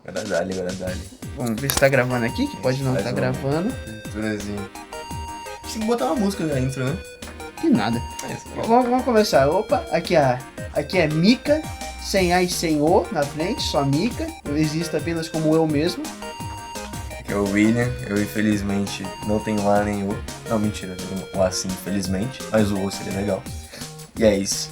Agora dá-lhe. Vamos ver se tá gravando aqui, que pode não tá gravando. Aberturazinha. Tem que botar uma música na intro, né? Que nada. Vamos começar. Opa, aqui é Mika, sem A e sem O na frente, só Mika. Eu existo apenas como eu mesmo. Aqui é o William, eu infelizmente não tenho A nem O. Não, mentira, eu tenho o A sim, infelizmente, mas o O seria legal. E é isso.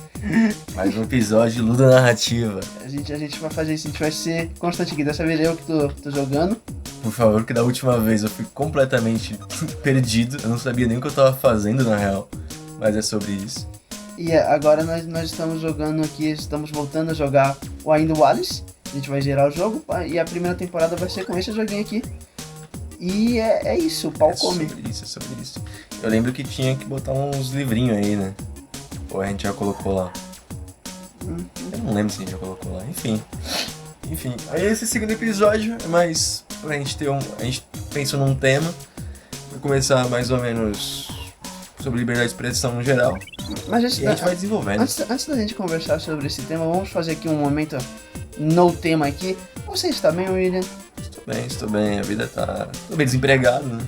Mais um episódio de Luda Narrativa. A gente vai fazer isso, a gente vai ser constante aqui. Dessa vez eu que tô jogando. Por favor, que da última vez eu fui completamente perdido. Eu não sabia nem o que eu tava fazendo na real. Mas é sobre isso. E agora nós estamos jogando aqui, estamos voltando a jogar o Ainda Wallace. A gente vai zerar o jogo e a primeira temporada vai ser com esse joguinho aqui. E é isso, o pau come. É sobre isso. Eu lembro que tinha que botar uns livrinhos aí, né? Ou a gente já colocou lá. Eu não lembro se a gente já colocou lá. Enfim, aí esse segundo episódio é mais pra gente ter a gente pensou num tema. Vai começar mais ou menos sobre liberdade de expressão no geral. Mas a gente vai desenvolvendo. Antes da gente conversar sobre esse tema, vamos fazer aqui um momento no tema aqui. Você está bem, William? Estou bem. A vida tá... Tô bem desempregado, né?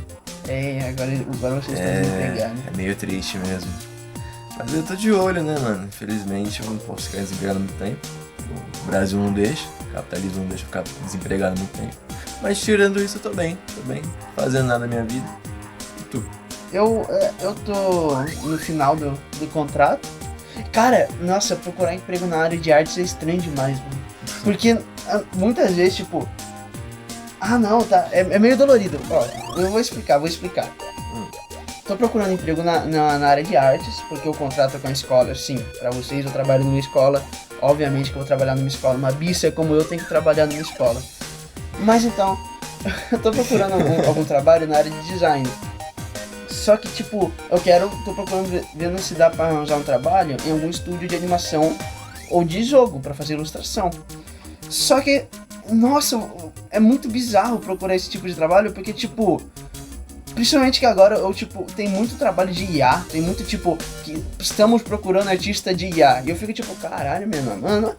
Agora você está desempregado. É meio triste mesmo. Mas eu tô de olho, né, mano? Infelizmente eu não posso ficar desempregado há muito tempo. O Brasil não deixa, o capitalismo não deixa eu ficar desempregado há muito tempo. Mas tirando isso, eu tô bem, fazendo nada na minha vida. E tu? Eu tô no final do contrato. Cara, nossa, procurar emprego na área de artes é estranho demais, mano. Porque muitas vezes, tipo... Ah, não, tá. É meio dolorido. Ó, eu vou explicar. Tô procurando emprego na área de artes, porque o contrato é com a escola, sim, pra vocês eu trabalho numa escola, obviamente que eu vou trabalhar numa escola, uma bicha como eu tenho que trabalhar numa escola. Mas então, eu tô procurando algum trabalho na área de design. Só que tipo, tô procurando vendo se dá pra arranjar um trabalho em algum estúdio de animação ou de jogo, pra fazer ilustração. Só que, nossa, é muito bizarro procurar esse tipo de trabalho, porque tipo... Principalmente que agora, tem muito trabalho de IA, tem muito, que estamos procurando artista de IA. E eu fico caralho, mano,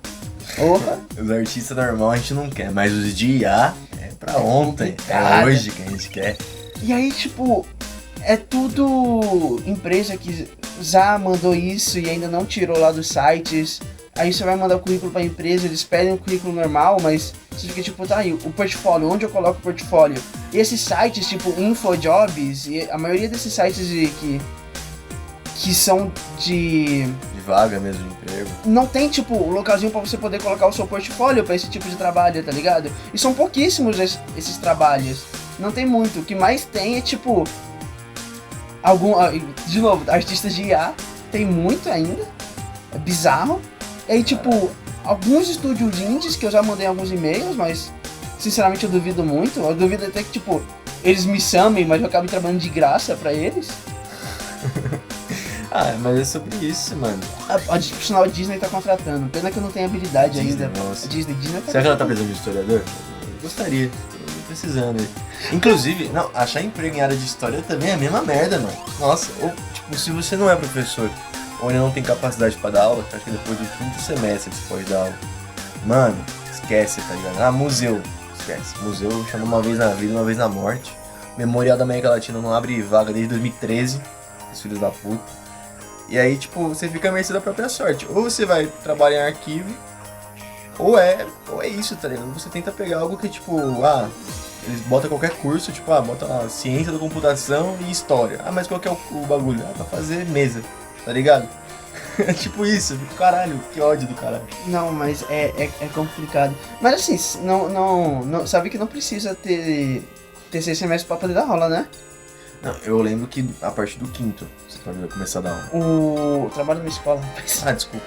porra. Os artistas normais a gente não quer, mas os de IA é pra ontem, é hoje que a gente quer. E aí, é tudo empresa que já mandou isso e ainda não tirou lá dos sites. Aí você vai mandar o currículo pra empresa, eles pedem um currículo normal, mas você fica tá aí, o portfólio, onde eu coloco o portfólio? E esses sites, InfoJobs, e a maioria desses sites que são de vaga mesmo, de emprego. Não tem, um localzinho pra você poder colocar o seu portfólio pra esse tipo de trabalho, tá ligado? E são pouquíssimos esses trabalhos. Não tem muito. O que mais tem é, de novo, artistas de IA, tem muito ainda. É bizarro. E aí, alguns estúdios indies que eu já mandei alguns e-mails, mas sinceramente eu duvido muito. Eu duvido até que, eles me chamem, mas eu acabo trabalhando de graça pra eles. Mas é sobre isso, mano. Por sinal, a Disney tá contratando. Pena que eu não tenho habilidade Disney, ainda. Nossa. A Disney tá... Será que ela tá precisando de historiador? Eu gostaria. Tô precisando. Inclusive, achar emprego em área de história também é a mesma merda, mano. Nossa, ou, se você não é professor ou ainda não tem capacidade pra dar aula, acho que depois do quinto semestre você pode dar aula. Mano, esquece, tá ligado? Museu. Esquece. Museu chama uma vez na vida, uma vez na morte. Memorial da América Latina não abre vaga desde 2013. Os filhos da puta. E aí, você fica à mercê da própria sorte. Ou você vai trabalhar em arquivo, ou é isso, tá ligado? Você tenta pegar algo que, eles botam qualquer curso, bota lá, ciência da computação e história. Mas qual que é o bagulho? Pra fazer mesa, tá ligado? É isso, caralho, que ódio do caralho. Não, mas é complicado. Mas assim, não sabe que não precisa ter 6 semestres pra poder dar aula, né? Não, eu lembro que a partir do quinto você pode começar a dar aula. O trabalho na escola. Desculpa.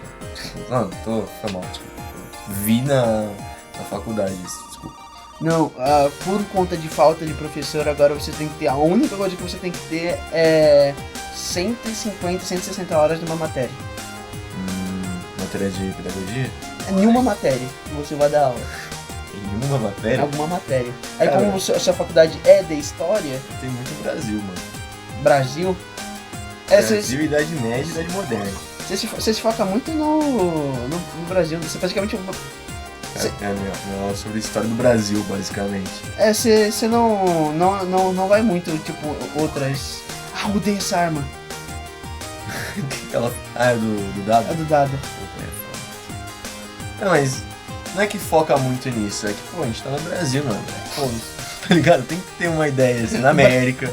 Não, foi mal, desculpa. Vi na faculdade isso, desculpa. Não, por conta de falta de professor, agora você tem que ter... A única coisa que você tem que ter é 150, 160 horas de uma matéria. Matéria de pedagogia? É nenhuma matéria que você vai dar aula. Em nenhuma matéria? Alguma matéria. Aí como a sua faculdade é de história... Tem muito Brasil, mano. Brasil? Brasil, Idade Média e Idade Moderna. Você se foca muito no Brasil. Você praticamente... É sobre a história do Brasil, basicamente. Você não vai muito, tipo, outras. Ah, eu odeio essa arma. É do Dado? É do Dado. Não, mas não é que foca muito nisso, é que, pô, a gente tá no Brasil, mano. Pô, tá ligado? Tem que ter uma ideia, assim, na América.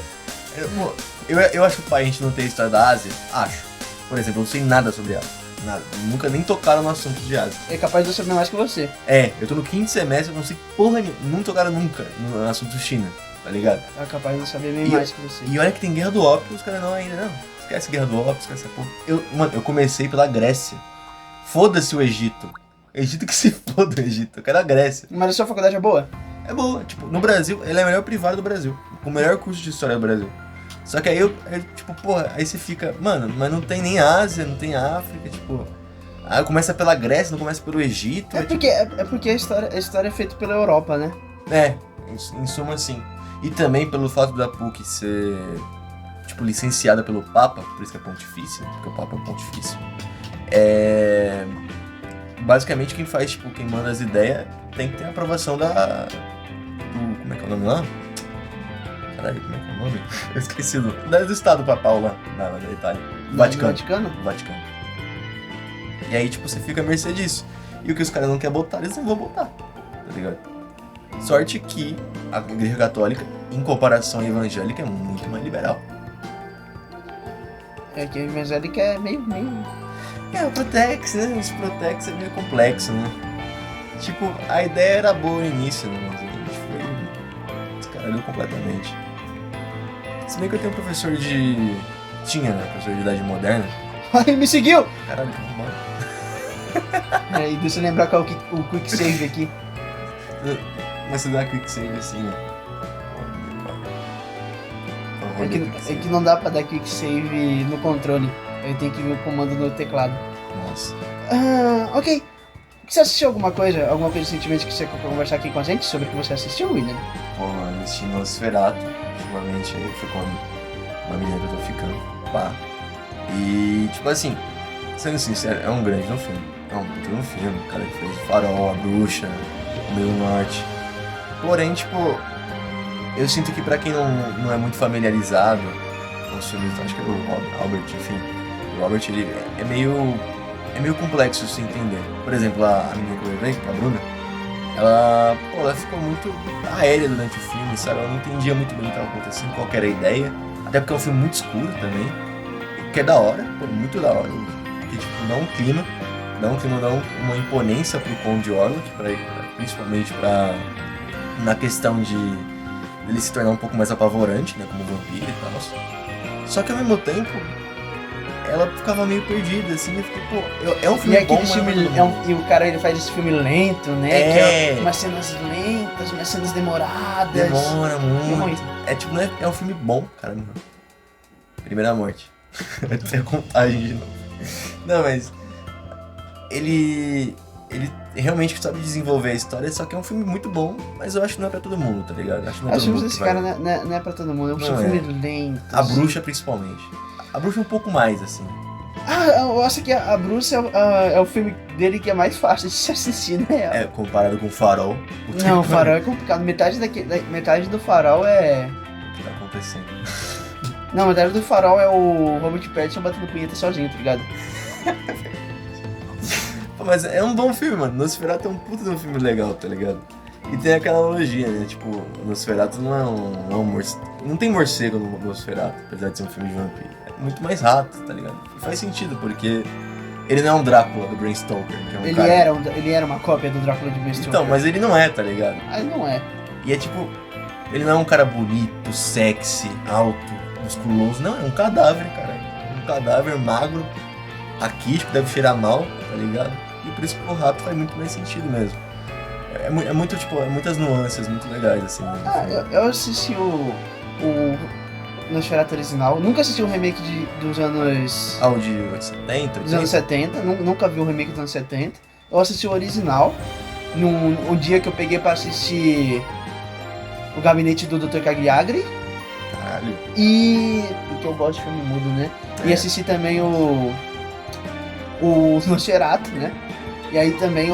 Eu acho pai a gente não ter história da Ásia, acho. Por exemplo, eu não sei nada sobre Ásia. Nada. Nunca nem tocaram no assunto de Ásia. É capaz de eu saber mais que você. Eu tô no 5º semestre, eu não sei porra nenhuma. Não tocaram nunca no assunto China, tá ligado? É capaz de eu saber bem mais que você. E olha que tem Guerra do Ópio, os caras não ainda, não. Esquece Guerra do Ópio, esquece essa porra. Eu comecei pela Grécia. Foda-se o Egito. Egito que se foda o Egito, eu quero a Grécia. Mas a sua faculdade é boa? É boa, tipo, no Brasil, ele é o melhor privado do Brasil. Com o melhor curso de história do Brasil. Só que aí tipo, porra, aí você fica, mano, mas não tem nem Ásia, não tem África, tipo. Aí começa pela Grécia, não começa pelo Egito. Porque a história é feita pela Europa, né? Em suma, sim. E também pelo fato da PUC ser, tipo, licenciada pelo Papa, por isso que é pontifício, porque o Papa é pontifício. Basicamente quem faz, tipo, quem manda as ideias tem que ter a aprovação como é que é o nome lá? Caralho, como é que é o nome? Eu esqueci do Estado Papal lá, da Itália. Vaticano. E aí, tipo, você fica à mercê disso. E o que os caras não querem botar, eles não vão botar, tá ligado? Sorte que a Igreja Católica, em comparação à evangélica, é muito mais liberal. É que a evangélica é meio... O Protex, né? Esse Protex é meio complexo, né? Tipo, a ideia era boa no início, né? Mas a gente foi... descaralhou completamente. Se bem que eu tenho um professor de... Tinha, né? Professor de idade moderna. Ai, me seguiu! Caralho, que arrumado. E deixa eu lembrar qual é o quick save aqui. Mas você dá quick save assim, né? É que não dá pra dar quick save no controle. Eu tenho que ver o comando no teclado. Nossa. Ok. Você assistiu alguma coisa recentemente que você quer conversar aqui com a gente sobre o que você assistiu, William? Pô, eu assisti Nosferatu, ultimamente aí foi com uma menina que eu tô ficando, pá. E, tipo assim, sendo sincero, é um grande filme. É um puta no filme, o cara que fez o Farol, a Bruxa, o Meio Norte. Porém, tipo, eu sinto que pra quem não é muito familiarizado com os filmes, acho que é o Albert, enfim, o Robert, ele é meio complexo de se entender. Por exemplo, a menina que eu levei, a Bruna, ela ficou muito aérea durante o filme, sabe? Ela não entendia muito bem o que estava acontecendo, qual que era a ideia. Até porque é um filme muito escuro também, que é da hora, muito da hora. Que tipo, dá uma imponência pro Conde Orlok, principalmente na questão de ele se tornar um pouco mais apavorante, né, como vampiro e tal. Só que ao mesmo tempo, ela ficava meio perdida, assim, eu fiquei, pô, é um filme bom, mas e o cara, ele faz esse filme lento, né? É. Que é umas cenas lentas, umas cenas demoradas. Demora muito. É tipo, né, é um filme bom, cara. Primeira morte. Vai ter contagem de novo. Não, mas ele realmente sabe desenvolver a história, só que é um filme muito bom, mas eu acho que não é pra todo mundo, tá ligado? Acho que filmes desse cara não é pra todo mundo, é um filme lento. A Bruxa, principalmente. A Bruxa um pouco mais, assim. Eu acho que a Bruxa é o filme dele que é mais fácil de se assistir, né? Comparado com o Farol. Não, o Farol é complicado. Metade do Farol é... O que tá acontecendo? Não, metade do Farol é o Robert Pattinson batendo punheta sozinho, tá ligado? Mas é um bom filme, mano. Nosferatu é um puta de um filme legal, tá ligado? E tem aquela analogia, né? Tipo, Nosferatu não é um morcego. Não tem morcego no Nosferatu, apesar de ser um filme de vampiro. É muito mais rato, tá ligado? E faz sentido, porque ele não é um Drácula do Bram Stoker, que é um cara... Ele era uma cópia do Drácula de Bram Stoker. Então, mas ele não é, tá ligado? Ele não é. E é tipo... Ele não é um cara bonito, sexy, alto, musculoso. Não, é um cadáver, cara. Um cadáver magro, raquítico, deve cheirar mal, tá ligado? E por isso que o rato faz muito mais sentido mesmo. É muito, tipo, muitas nuances muito legais, assim. Eu assisti o Nosferatu original. Nunca assisti o remake dos anos... O de 70? Dos anos 70. Nunca vi o remake dos anos 70. Eu assisti o original. Um dia que eu peguei pra assistir o Gabinete do Dr. Cagliari. Caralho. E... porque eu gosto de filme mudo, né? E assisti também o Nosferatu, né? E aí também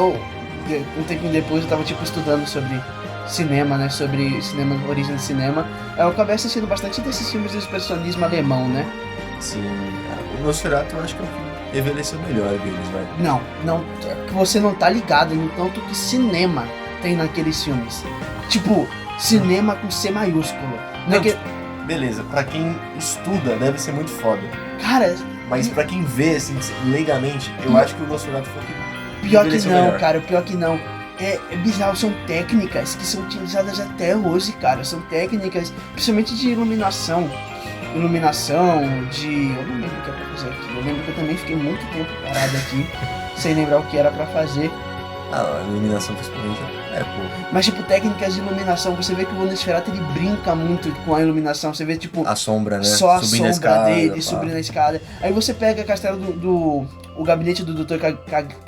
um tempinho depois eu tava, tipo, estudando sobre cinema, né? Sobre cinema, origem do cinema. Eu acabei assistindo bastante desses filmes de expressionismo alemão, né? Sim, o Nosferatu eu acho que envelheceu melhor deles, vai. Não, você não tá ligado no tanto que cinema tem naqueles filmes. Tipo, cinema com C maiúsculo. Não, tipo, beleza, pra quem estuda deve ser muito foda. Cara... Mas pra quem vê, assim, leigamente, eu acho que o Nosferatu foi o que pior que não, melhor. cara, pior que não. É bizarro, são técnicas que são utilizadas até hoje, cara. São técnicas, principalmente de iluminação. Iluminação, de... Eu não lembro o que era pra fazer aqui. Eu lembro que eu também fiquei muito tempo parado aqui, sem lembrar o que era pra fazer. Ah, a iluminação principalmente pô. Mas, tipo, técnicas de iluminação, você vê que o Nosferatu, ele brinca muito com a iluminação. Você vê, tipo... A sombra, né? Só a subindo sombra dele, pá. subindo a escada. Aí você pega a castelo o gabinete do Dr.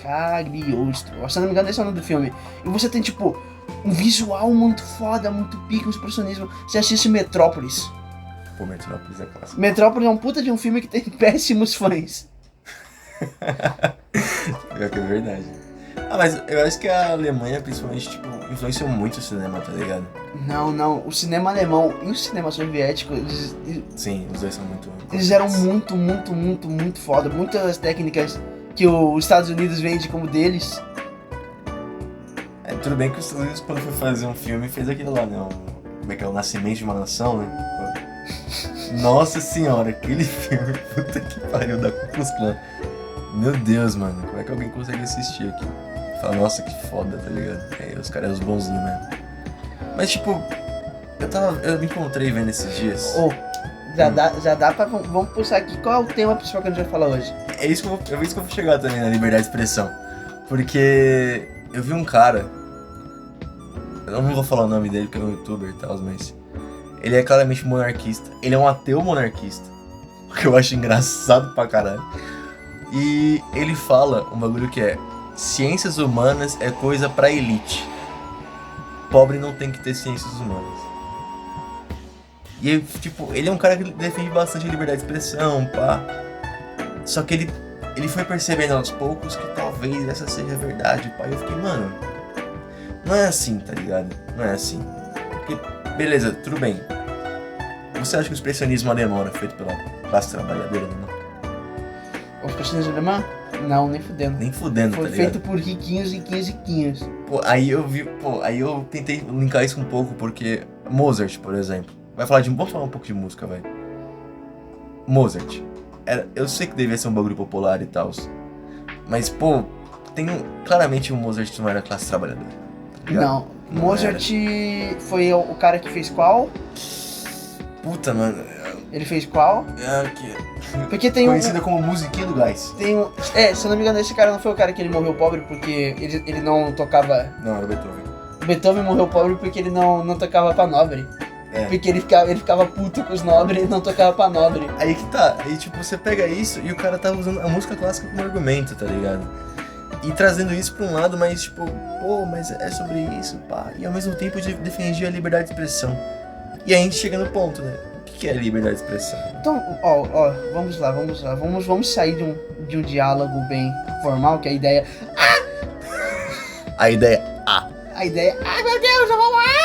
Cagliostro. Se eu não me engano, esse é o nome do filme. E você tem, tipo, um visual muito foda, muito pique, um expressionismo. Você assiste Metrópolis. Pô, Metrópolis é clássico. Metrópolis é um puta de um filme que tem péssimos fãs. Pior que é verdade. Ah, mas eu acho que a Alemanha, principalmente, tipo, influenciou muito o cinema, tá ligado? Não. O cinema alemão e o cinema soviético, Sim, os dois são muito... eles eram muito foda. Muitas das técnicas que os Estados Unidos vende como deles. É, tudo bem que os Estados Unidos, quando foi fazer um filme, fez aquilo lá, né? Como é que é? O Nascimento de uma Nação, né? Nossa senhora, aquele filme, puta que pariu, da Ku Klux Klan. Meu Deus, mano, como é que alguém consegue assistir aqui? Fala, nossa, que foda, tá ligado? É, os caras os bonzinhos mesmo. Mas, tipo, eu me encontrei vendo esses dias. Já dá pra... Vamos puxar aqui. Qual é o tema principal que a gente vai falar hoje? É isso que eu vou chegar também na liberdade de expressão. Porque eu vi um cara... Eu não vou falar o nome dele porque é um youtuber e tal, mas... Ele é claramente monarquista. Ele é um ateu monarquista. O que eu acho engraçado pra caralho. E ele fala um bagulho que é... Ciências humanas é coisa pra elite. Pobre não tem que ter ciências humanas. E tipo, ele é um cara que defende bastante a liberdade de expressão, pá. Só que ele foi percebendo aos poucos que talvez essa seja a verdade, pá. E eu fiquei, mano, não é assim, tá ligado? Não é assim. Porque, beleza, tudo bem. Você acha que o expressionismo alemão era feito pela classe trabalhadora, não? O expressionismo alemão? Não, nem fudendo. Nem fudendo, Foi tá ligado? feito por riquinhos. Pô, aí eu tentei linkar isso um pouco, porque Mozart, por exemplo, vamos falar um pouco de música, velho. Mozart, eu sei que devia ser um bagulho popular e tal, mas, pô, claramente o Mozart não era classe trabalhadora. Tá ligado? Não, Mozart foi o cara que fez qual? Puta, mano. Ele fez qual? Porque tem Conhecida como musiquinha do gás. Se eu não me engano, esse cara não foi o cara que ele morreu pobre porque ele não tocava... Não, era Beethoven. Beethoven morreu pobre porque ele não tocava pra nobre. É. Porque ele ficava puto com os nobres e não tocava pra nobre. Aí que tá, aí tipo, você pega isso e o cara tá usando a música clássica como argumento, tá ligado? E trazendo isso pra um lado, mas tipo, pô, mas é sobre isso, pá. E ao mesmo tempo defendia a liberdade de expressão. E aí a gente chega no ponto, né? O que é liberdade de expressão? Então, vamos lá. Vamos sair de um diálogo bem formal, que a ideia... A ideia meu Deus, eu vou morrer!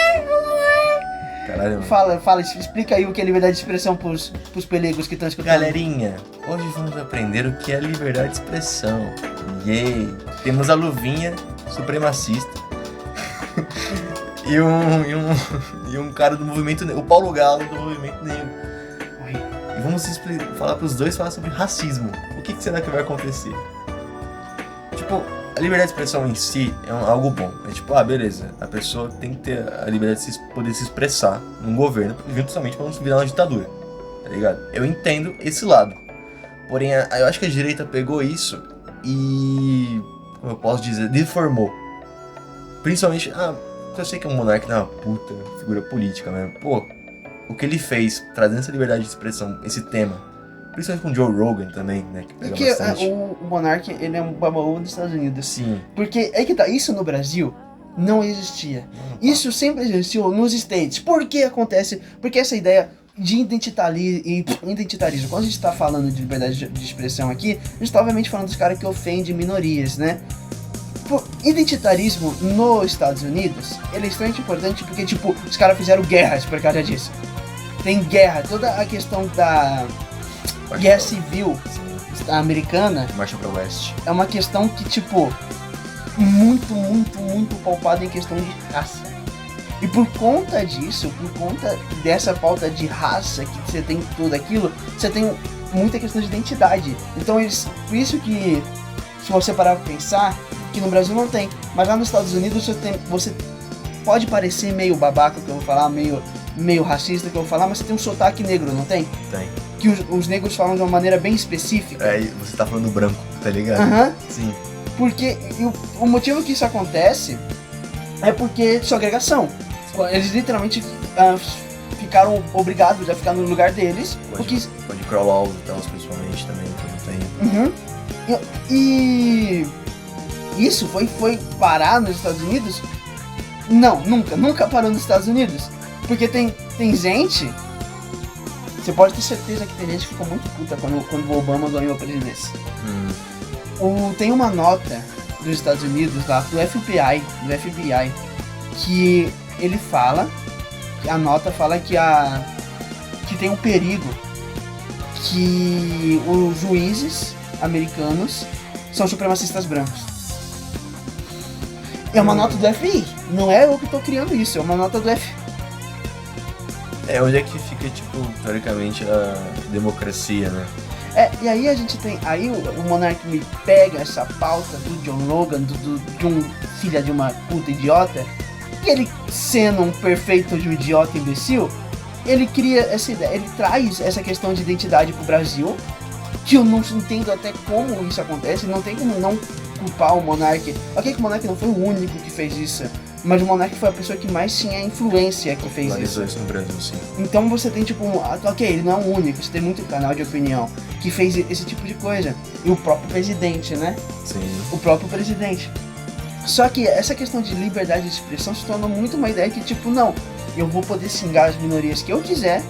Caralho, mano. Fala, explica aí o que é liberdade de expressão pros pelegos que estão escutando. Galerinha, hoje vamos aprender o que é liberdade de expressão. Yay! Temos a luvinha supremacista. e um cara do movimento negro, o Paulo Galo do movimento negro. E vamos falar pros dois falar sobre racismo. O que será que vai acontecer? Tipo, a liberdade de expressão em si é algo bom. É tipo, beleza, a pessoa tem que ter a liberdade de poder se expressar num governo, justamente pra não virar uma ditadura, tá ligado? Eu entendo esse lado. Porém, eu acho que a direita pegou isso e, como eu posso dizer, deformou. Principalmente, eu sei que um monarca é uma puta figura política, né? Pô, o que ele fez, trazendo essa liberdade de expressão, esse tema, principalmente com o Joe Rogan também, né? Que pega Porque bastante. o Monark, ele é um babaú dos Estados Unidos. Sim. Porque é que tá, isso no Brasil não existia. Isso sempre existiu nos States. Por que acontece? Porque essa ideia de identitarismo, quando a gente tá falando de liberdade de expressão aqui, a gente tá obviamente falando dos caras que ofendem minorias, né? Identitarismo nos Estados Unidos, ele é extremamente importante porque, tipo, os caras fizeram guerras por causa disso. Tem guerra, toda a questão da guerra civil americana Marcha para o Oeste. é uma questão que, tipo, muito palpada em questão de raça. E por conta disso, por conta dessa falta de raça que você tem tudo aquilo, você tem muita questão de identidade. Então, por isso que, se você parar pra pensar, que no Brasil não tem, mas lá nos Estados Unidos você pode parecer meio babaca, que eu vou falar, meio racista, que eu vou falar, mas você tem um sotaque negro, não tem? Tem. Que os negros falam de uma maneira bem específica. É, você tá falando branco, tá ligado? Aham. Sim. Porque o motivo que isso acontece é porque de segregação. Eles literalmente ficaram obrigados a ficar no lugar deles. Pode crawl out e tal, principalmente também, que não tem. E isso foi parar nos Estados Unidos? Não, nunca parou nos Estados Unidos. Porque tem gente, você pode ter certeza que tem gente que ficou muito puta quando o Obama ganhou a presidência. Tem uma nota dos Estados Unidos lá, do FBI, que ele fala, a nota fala que tem um perigo que os juízes americanos são supremacistas brancos. É uma nota do FBI, não é eu que tô criando isso, é uma nota do FBI. Onde é que fica, tipo, teoricamente, a democracia, né? E aí a gente tem, aí o Monark me pega essa pauta do John Logan, de um filho de uma puta idiota, e ele, sendo um perfeito de um idiota imbecil, ele cria essa ideia, ele traz essa questão de identidade pro Brasil, que eu não entendo até como isso acontece, não tem como não culpar o Monark. Ok que o Monark não foi o único que fez isso, mas o Monark foi a pessoa que mais tinha influência que fez isso. No Brasil, sim. Então você tem tipo, ok, ele não é o único, você tem muito canal de opinião que fez esse tipo de coisa. E o próprio presidente, né? Sim. O próprio presidente. Só que essa questão de liberdade de expressão se tornou muito uma ideia que tipo, não, eu vou poder xingar as minorias que eu quiser,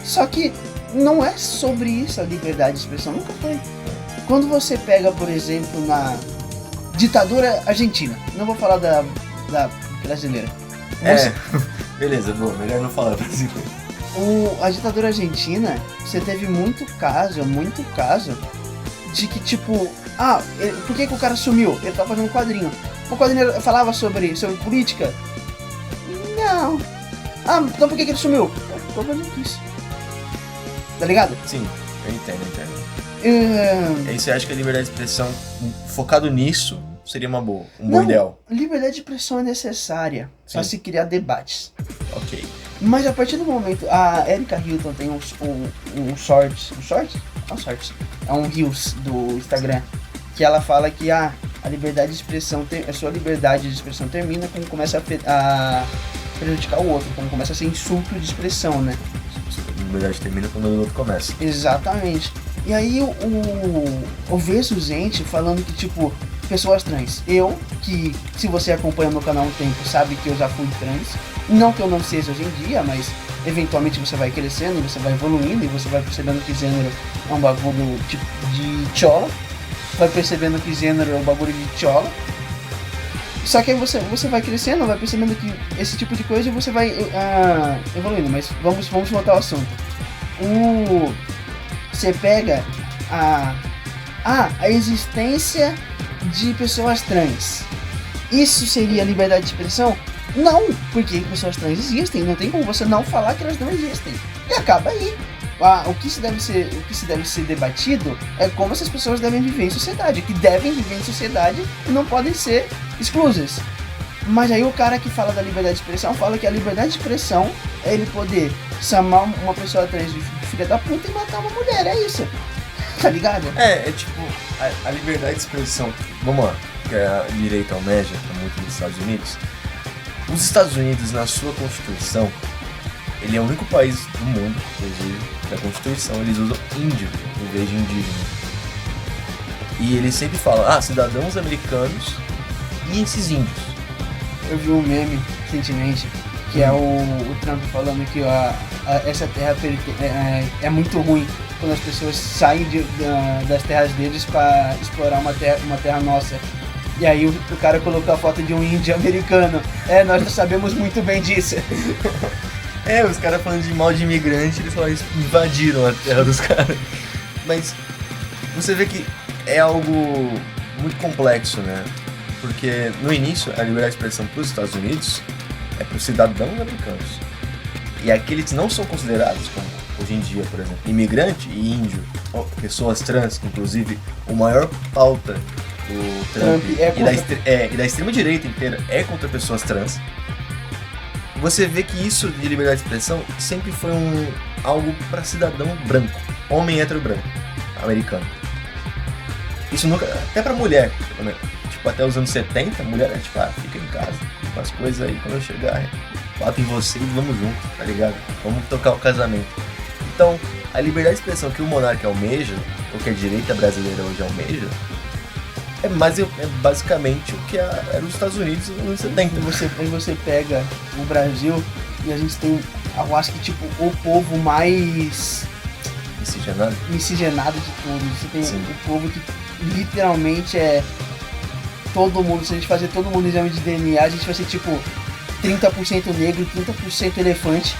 só que não é sobre isso a liberdade de expressão, nunca foi. Quando você pega, por exemplo, na ditadura argentina, não vou falar da brasileira. Beleza, bom, melhor não falar brasileiro. A ditadura argentina, você teve muito caso de que tipo, por que o cara sumiu? Ele tava fazendo um quadrinho. O quadrinho falava sobre política? Não. Então por que ele sumiu? Tô fazendo isso. Tá ligado? Sim, eu entendo. E aí você acha que a liberdade de expressão, focado nisso, seria um bom ideal? Liberdade de expressão é necessária para se criar debates. Ok. Mas a partir do momento, a Erika Hilton tem um shorts? É um Reels do Instagram, que ela fala que a liberdade de expressão, a sua liberdade de expressão termina quando começa a prejudicar o outro, quando começa a ser insulto de expressão, né? A liberdade termina quando o outro começa. Exatamente. E aí eu vejo gente falando que, tipo, pessoas trans. Eu, que se você acompanha meu canal há um tempo, sabe que eu já fui trans. Não que eu não seja hoje em dia, mas eventualmente você vai crescendo, você vai evoluindo e você vai percebendo que gênero é um bagulho tipo de tchola. Vai percebendo que gênero é um bagulho de tchola. Só que aí você vai crescendo, vai percebendo que esse tipo de coisa você vai evoluindo. Mas vamos voltar ao assunto. Você pega a existência de pessoas trans. Isso seria liberdade de expressão? Não, porque pessoas trans existem, não tem como você não falar que elas não existem. E acaba aí. O que se deve ser debatido é como essas pessoas devem viver em sociedade, que devem viver em sociedade e não podem ser exclusas. Mas aí o cara que fala da liberdade de expressão fala que a liberdade de expressão é ele poder chamar uma pessoa trans de filha da puta e matar uma mulher, é isso. Tá ligado? É tipo, a liberdade de expressão, vamos lá, que é a direito ao média, que é muito nos Estados Unidos. Os Estados Unidos, na sua Constituição, ele é o único país do mundo, inclusive, que a Constituição eles usam índio em vez de indígena. E eles sempre falam, cidadãos americanos e esses índios. Eu vi um meme recentemente, que é o Trump falando que essa terra é muito ruim quando as pessoas saem das terras deles para explorar uma terra nossa. E aí o cara colocou a foto de um índio americano. Nós sabemos muito bem disso. Os caras falando de mal de imigrante, eles só invadiram a terra dos caras. Mas você vê que é algo muito complexo, né? Porque no início a liberdade de expressão para os Estados Unidos é para os cidadãos americanos. E aqueles que não são considerados, como hoje em dia, por exemplo, imigrante e índio, pessoas trans, que inclusive o maior pauta do Trump e da extrema direita inteira é contra pessoas trans. Você vê que isso de liberdade de expressão sempre foi algo para cidadão branco, homem hétero branco, americano. Isso nunca, até para mulher, tipo, até os anos 70, a mulher é tipo, fica em casa, faz coisas aí, quando eu chegar, bato em você e vamos junto, tá ligado? Vamos tocar o casamento. Então, a liberdade de expressão que o monarca almeja, ou que a direita brasileira hoje almeja, é basicamente o que era os Estados Unidos nos anos 70. Você pega o Brasil e a gente tem, eu acho que tipo, o povo mais miscigenado de tudo. Você tem o povo que literalmente é todo mundo. Se a gente fazer todo mundo exame de DNA, a gente vai ser tipo 30% negro, 30% elefante.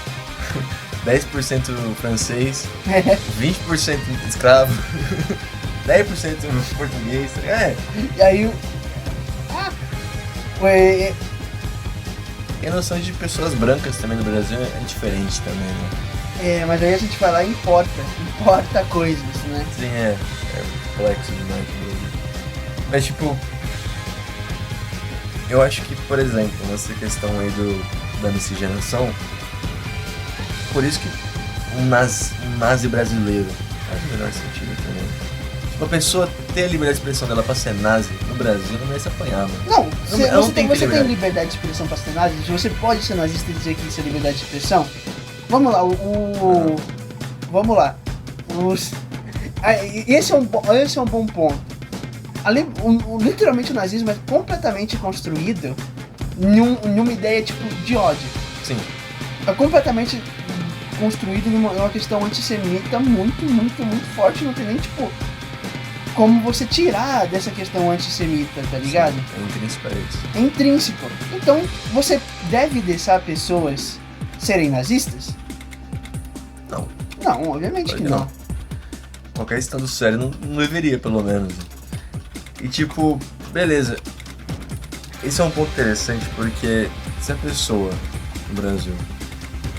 10% francês, 20% escravo, 10% português. E aí. E a noção de pessoas brancas também no Brasil é diferente também, né? Mas aí a gente vai lá e importa coisas, né? Sim, é complexo demais. Mas tipo, eu acho que, por exemplo, nessa questão aí da miscigenação, por isso que um nazi brasileiro faz o menor sentido também. Tipo, a pessoa ter a liberdade de expressão dela pra ser nazi no Brasil não vai se apanhar, mano. Não, você tem liberdade de expressão pra ser nazi? Você pode ser nazista e dizer que isso é liberdade de expressão? Vamos lá, vamos lá. Esse é um bom ponto. Literalmente o nazismo é completamente construído em uma ideia tipo de ódio. Sim. É completamente construído em uma questão antissemita muito, muito, muito forte. Não tem nem tipo como você tirar dessa questão antissemita, tá ligado? Sim, é intrínseco a isso. É intrínseco. Então você deve deixar pessoas serem nazistas? Não, obviamente que não. Qualquer estado sério não deveria, pelo menos. E tipo, beleza. Esse é um ponto interessante porque se a pessoa no Brasil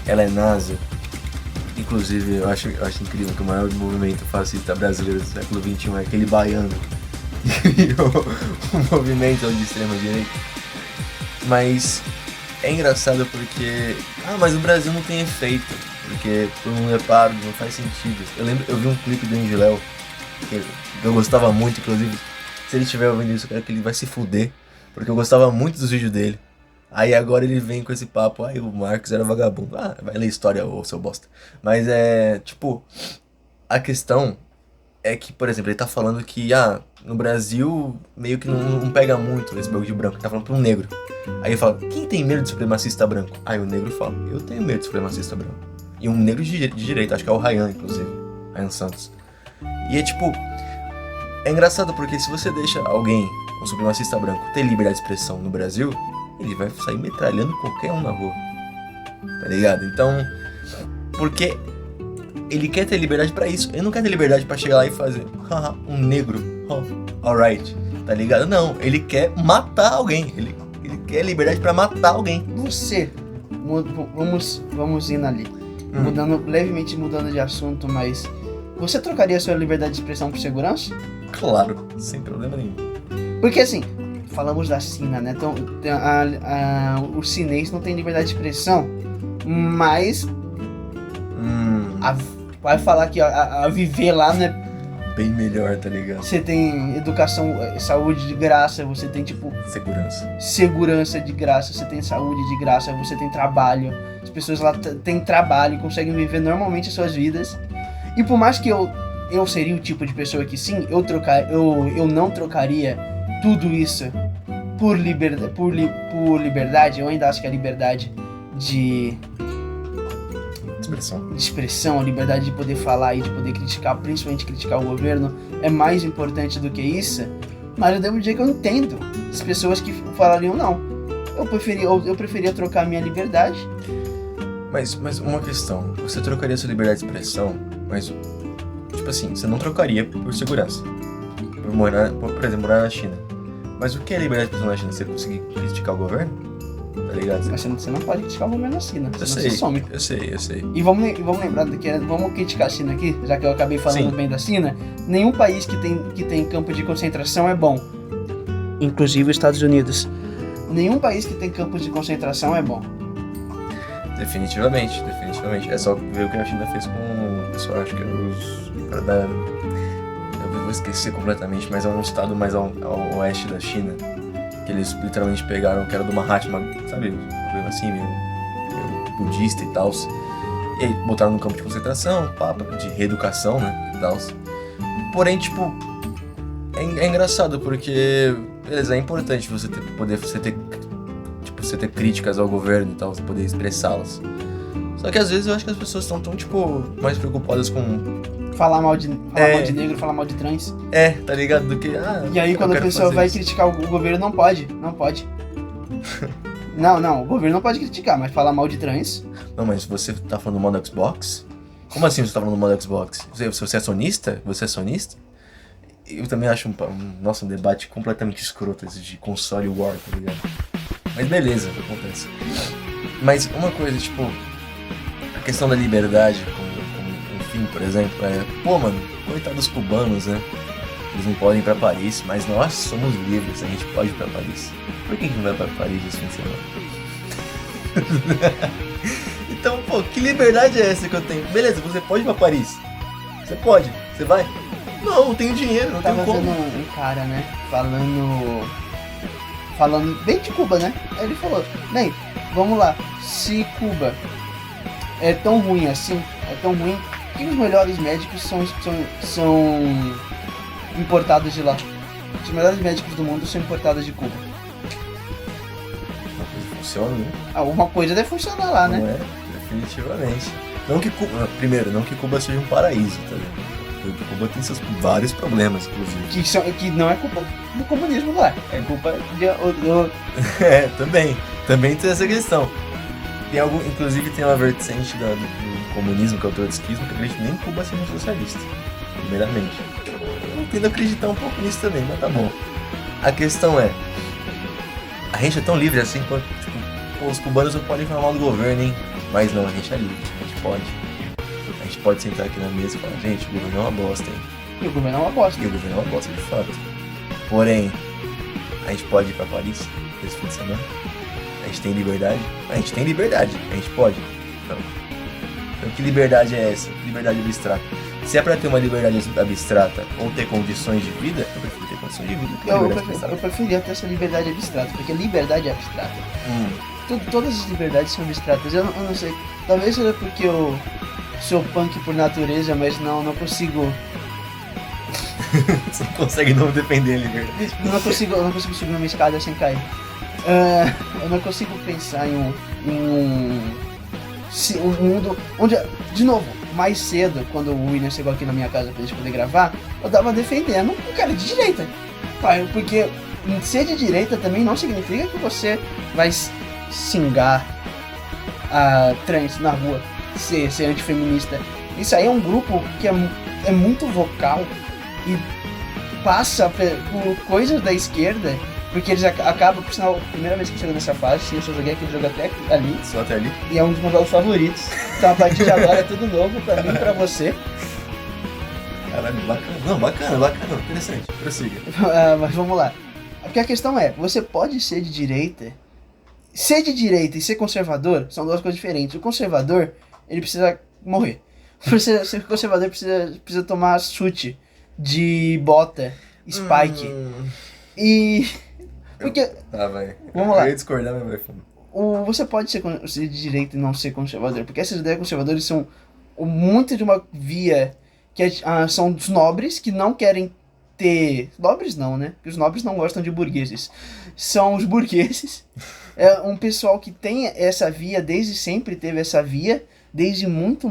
ela é nazi, inclusive eu acho incrível que o maior movimento fascista brasileiro do século XXI é aquele baiano que criou um movimento de extrema direita. Mas é engraçado porque mas o Brasil não tem efeito, porque por um reparo não faz sentido. Eu vi um clipe do Angeléu que eu gostava muito, inclusive se ele estiver ouvindo isso, eu quero que ele vai se fuder, porque eu gostava muito dos vídeos dele. Aí agora ele vem com esse papo, o Marcos era vagabundo. Vai ler história, ô seu bosta. Mas tipo, a questão é que, por exemplo, ele tá falando que, no Brasil meio que não pega muito esse bagulho de branco. Ele tá falando pra um negro. Aí ele fala, quem tem medo de supremacista branco? Aí o negro fala, eu tenho medo de supremacista branco. E um negro de direita, acho que é o Ryan, inclusive. Ryan Santos. E é tipo, é engraçado porque se você deixa alguém, um supremacista branco, ter liberdade de expressão no Brasil, ele vai sair metralhando qualquer um na rua, tá ligado? Então, porque ele quer ter liberdade pra isso, ele não quer ter liberdade pra chegar lá e fazer um negro, alright, tá ligado? Não, ele quer matar alguém, ele quer liberdade pra matar alguém. Você, vamos indo ali, levemente mudando de assunto, mas você trocaria sua liberdade de expressão por segurança? Claro, sem problema nenhum. Porque assim, falamos da China, né? Então, o chinês não tem liberdade de expressão, mas vai falar que a viver lá, né? Bem melhor, tá ligado? Você tem educação, saúde de graça, você tem tipo segurança de graça, você tem saúde de graça, você tem trabalho. As pessoas lá têm trabalho e conseguem viver normalmente as suas vidas. E por mais que eu seria o tipo de pessoa que sim, eu não trocaria tudo isso por liberdade, eu ainda acho que a liberdade de expressão, a liberdade de poder falar e de poder criticar, principalmente criticar o governo, é mais importante do que isso, Mas eu devo dizer que eu entendo as pessoas que falariam não. Eu preferia trocar a minha liberdade. Mas uma questão, você trocaria sua liberdade de expressão, mas, tipo assim, você não trocaria por segurança. Por exemplo, morar na China. Mas o que é liberdade de expressão na China? Você conseguir criticar o governo? Tá ligado? Mas você não pode criticar o governo na China, senão sei, você some. Eu sei. E vamos lembrar que vamos criticar a China aqui, já que eu acabei falando Sim. bem da China. Nenhum país que tem campo de concentração é bom. Inclusive os Estados Unidos. Nenhum país que tem campos de concentração é bom. Definitivamente. É só ver o que a China fez com o pessoal, acho que os... Eu vou esquecer completamente, mas é um estado mais ao oeste da China, que eles literalmente pegaram, que era do Mahatma, sabe? Um problema assim, meio budista e tal. E aí botaram no campo de concentração, papo de reeducação, né? E tal. Porém, tipo, é engraçado porque, beleza, é importante você ter críticas ao governo e tal, você poder expressá-las. Só que às vezes eu acho que as pessoas estão tão, tipo, mais preocupadas com... Falar mal de negro, falar mal de trans. Tá ligado? Do que, e aí quando a pessoa vai criticar o governo, não pode. Não, o governo não pode criticar, mas falar mal de trans... Não, mas você tá falando mal do Xbox? Como assim você tá falando mal do Xbox? Você é sonista? Eu também acho um debate completamente escroto esse de console war, tá ligado? Mas beleza, acontece. Mas uma coisa, tipo, a questão da liberdade como um fim, por exemplo, mano, coitado dos cubanos, né? Eles não podem ir pra Paris, mas nós somos livres, a gente pode ir pra Paris. Por que não vai pra Paris esse fim de semana? Então, pô, que liberdade é essa que eu tenho? Beleza, você pode ir pra Paris. Você pode, você vai? Não tenho dinheiro, não tenho como. Tava vendo um cara, né, falando bem de Cuba, né? Aí ele falou, bem, vamos lá, se Cuba é tão ruim assim, que os melhores médicos são importados de lá. Os melhores médicos do mundo são importados de Cuba. Uma coisa funciona, né? Alguma coisa deve funcionar lá, né? Não é? Definitivamente. Não que Cuba seja um paraíso, tá ligado? Porque Cuba tem seus vários problemas, inclusive. Que não é culpa do comunismo lá, é culpa do... Também tem essa questão. Inclusive tem uma vertente do comunismo, que é o trotskismo, que acredita nem Cuba seja socialista, primeiramente. Eu tendo a acreditar um pouco nisso também, mas tá bom. A questão é, a gente é tão livre assim, quanto, tipo, os cubanos não podem falar mal do governo, hein? Mas não, a gente é livre, a gente pode. A gente pode sentar aqui na mesa e falar, gente, o governo é uma bosta, hein? E o governo é uma bosta. De fato. Porém, a gente pode ir pra Paris esse fim de semana? A gente tem liberdade? A gente tem liberdade. A gente pode? Não. Então que liberdade é essa? Liberdade abstrata. Se é pra ter uma liberdade abstrata ou ter condições de vida, eu prefiro ter condições de vida. Eu preferia ter essa liberdade abstrata, porque liberdade é abstrata. Todas as liberdades são abstratas. Eu não sei. Talvez seja porque eu sou punk por natureza, mas não consigo. Você não consegue não defender a liberdade. Eu não consigo subir uma escada sem cair. Eu não consigo pensar em um mundo onde, de novo, mais cedo, quando o William chegou aqui na minha casa pra gente poder gravar, eu tava defendendo um cara de direita. Porque ser de direita também não significa que você vai xingar a trans na rua, ser antifeminista. Isso aí é um grupo que é muito vocal e passa por coisas da esquerda, porque eles acabam, por sinal, a primeira vez que eu chego nessa fase, eu só joguei aquele jogo até ali. Só até ali? E é um dos meus jogos favoritos. Então a partir de agora é tudo novo pra mim e pra você. Caralho, bacana. Não, bacana, interessante. Prossiga. Mas vamos lá. Porque a questão é, você pode ser de direita. Ser de direita e ser conservador são duas coisas diferentes. O conservador, ele precisa morrer. Ser conservador precisa tomar chute de bota, spike. E... Porque... Tá, vai. Vamos lá. Eu ia discordar, mas vai fundo. Você pode ser de direita e não ser conservador, porque essas ideias conservadoras são muito de uma via que são os nobres que não querem ter... Nobres não, né? Porque os nobres não gostam de burgueses. São os burgueses. É um pessoal que tem essa via, desde sempre teve essa via, desde muito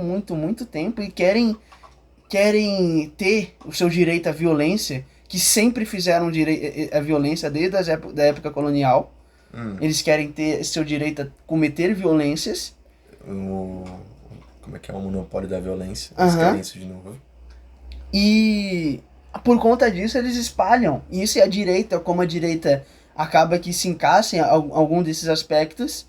tempo, e querem ter o seu direito à violência, que sempre fizeram a violência desde da época colonial. Eles querem ter seu direito a cometer violências. Como é que é o monopólio da violência? Eles querem isso de novo. E por conta disso eles espalham. E isso é a direita, como a direita acaba que se encaixa em algum desses aspectos,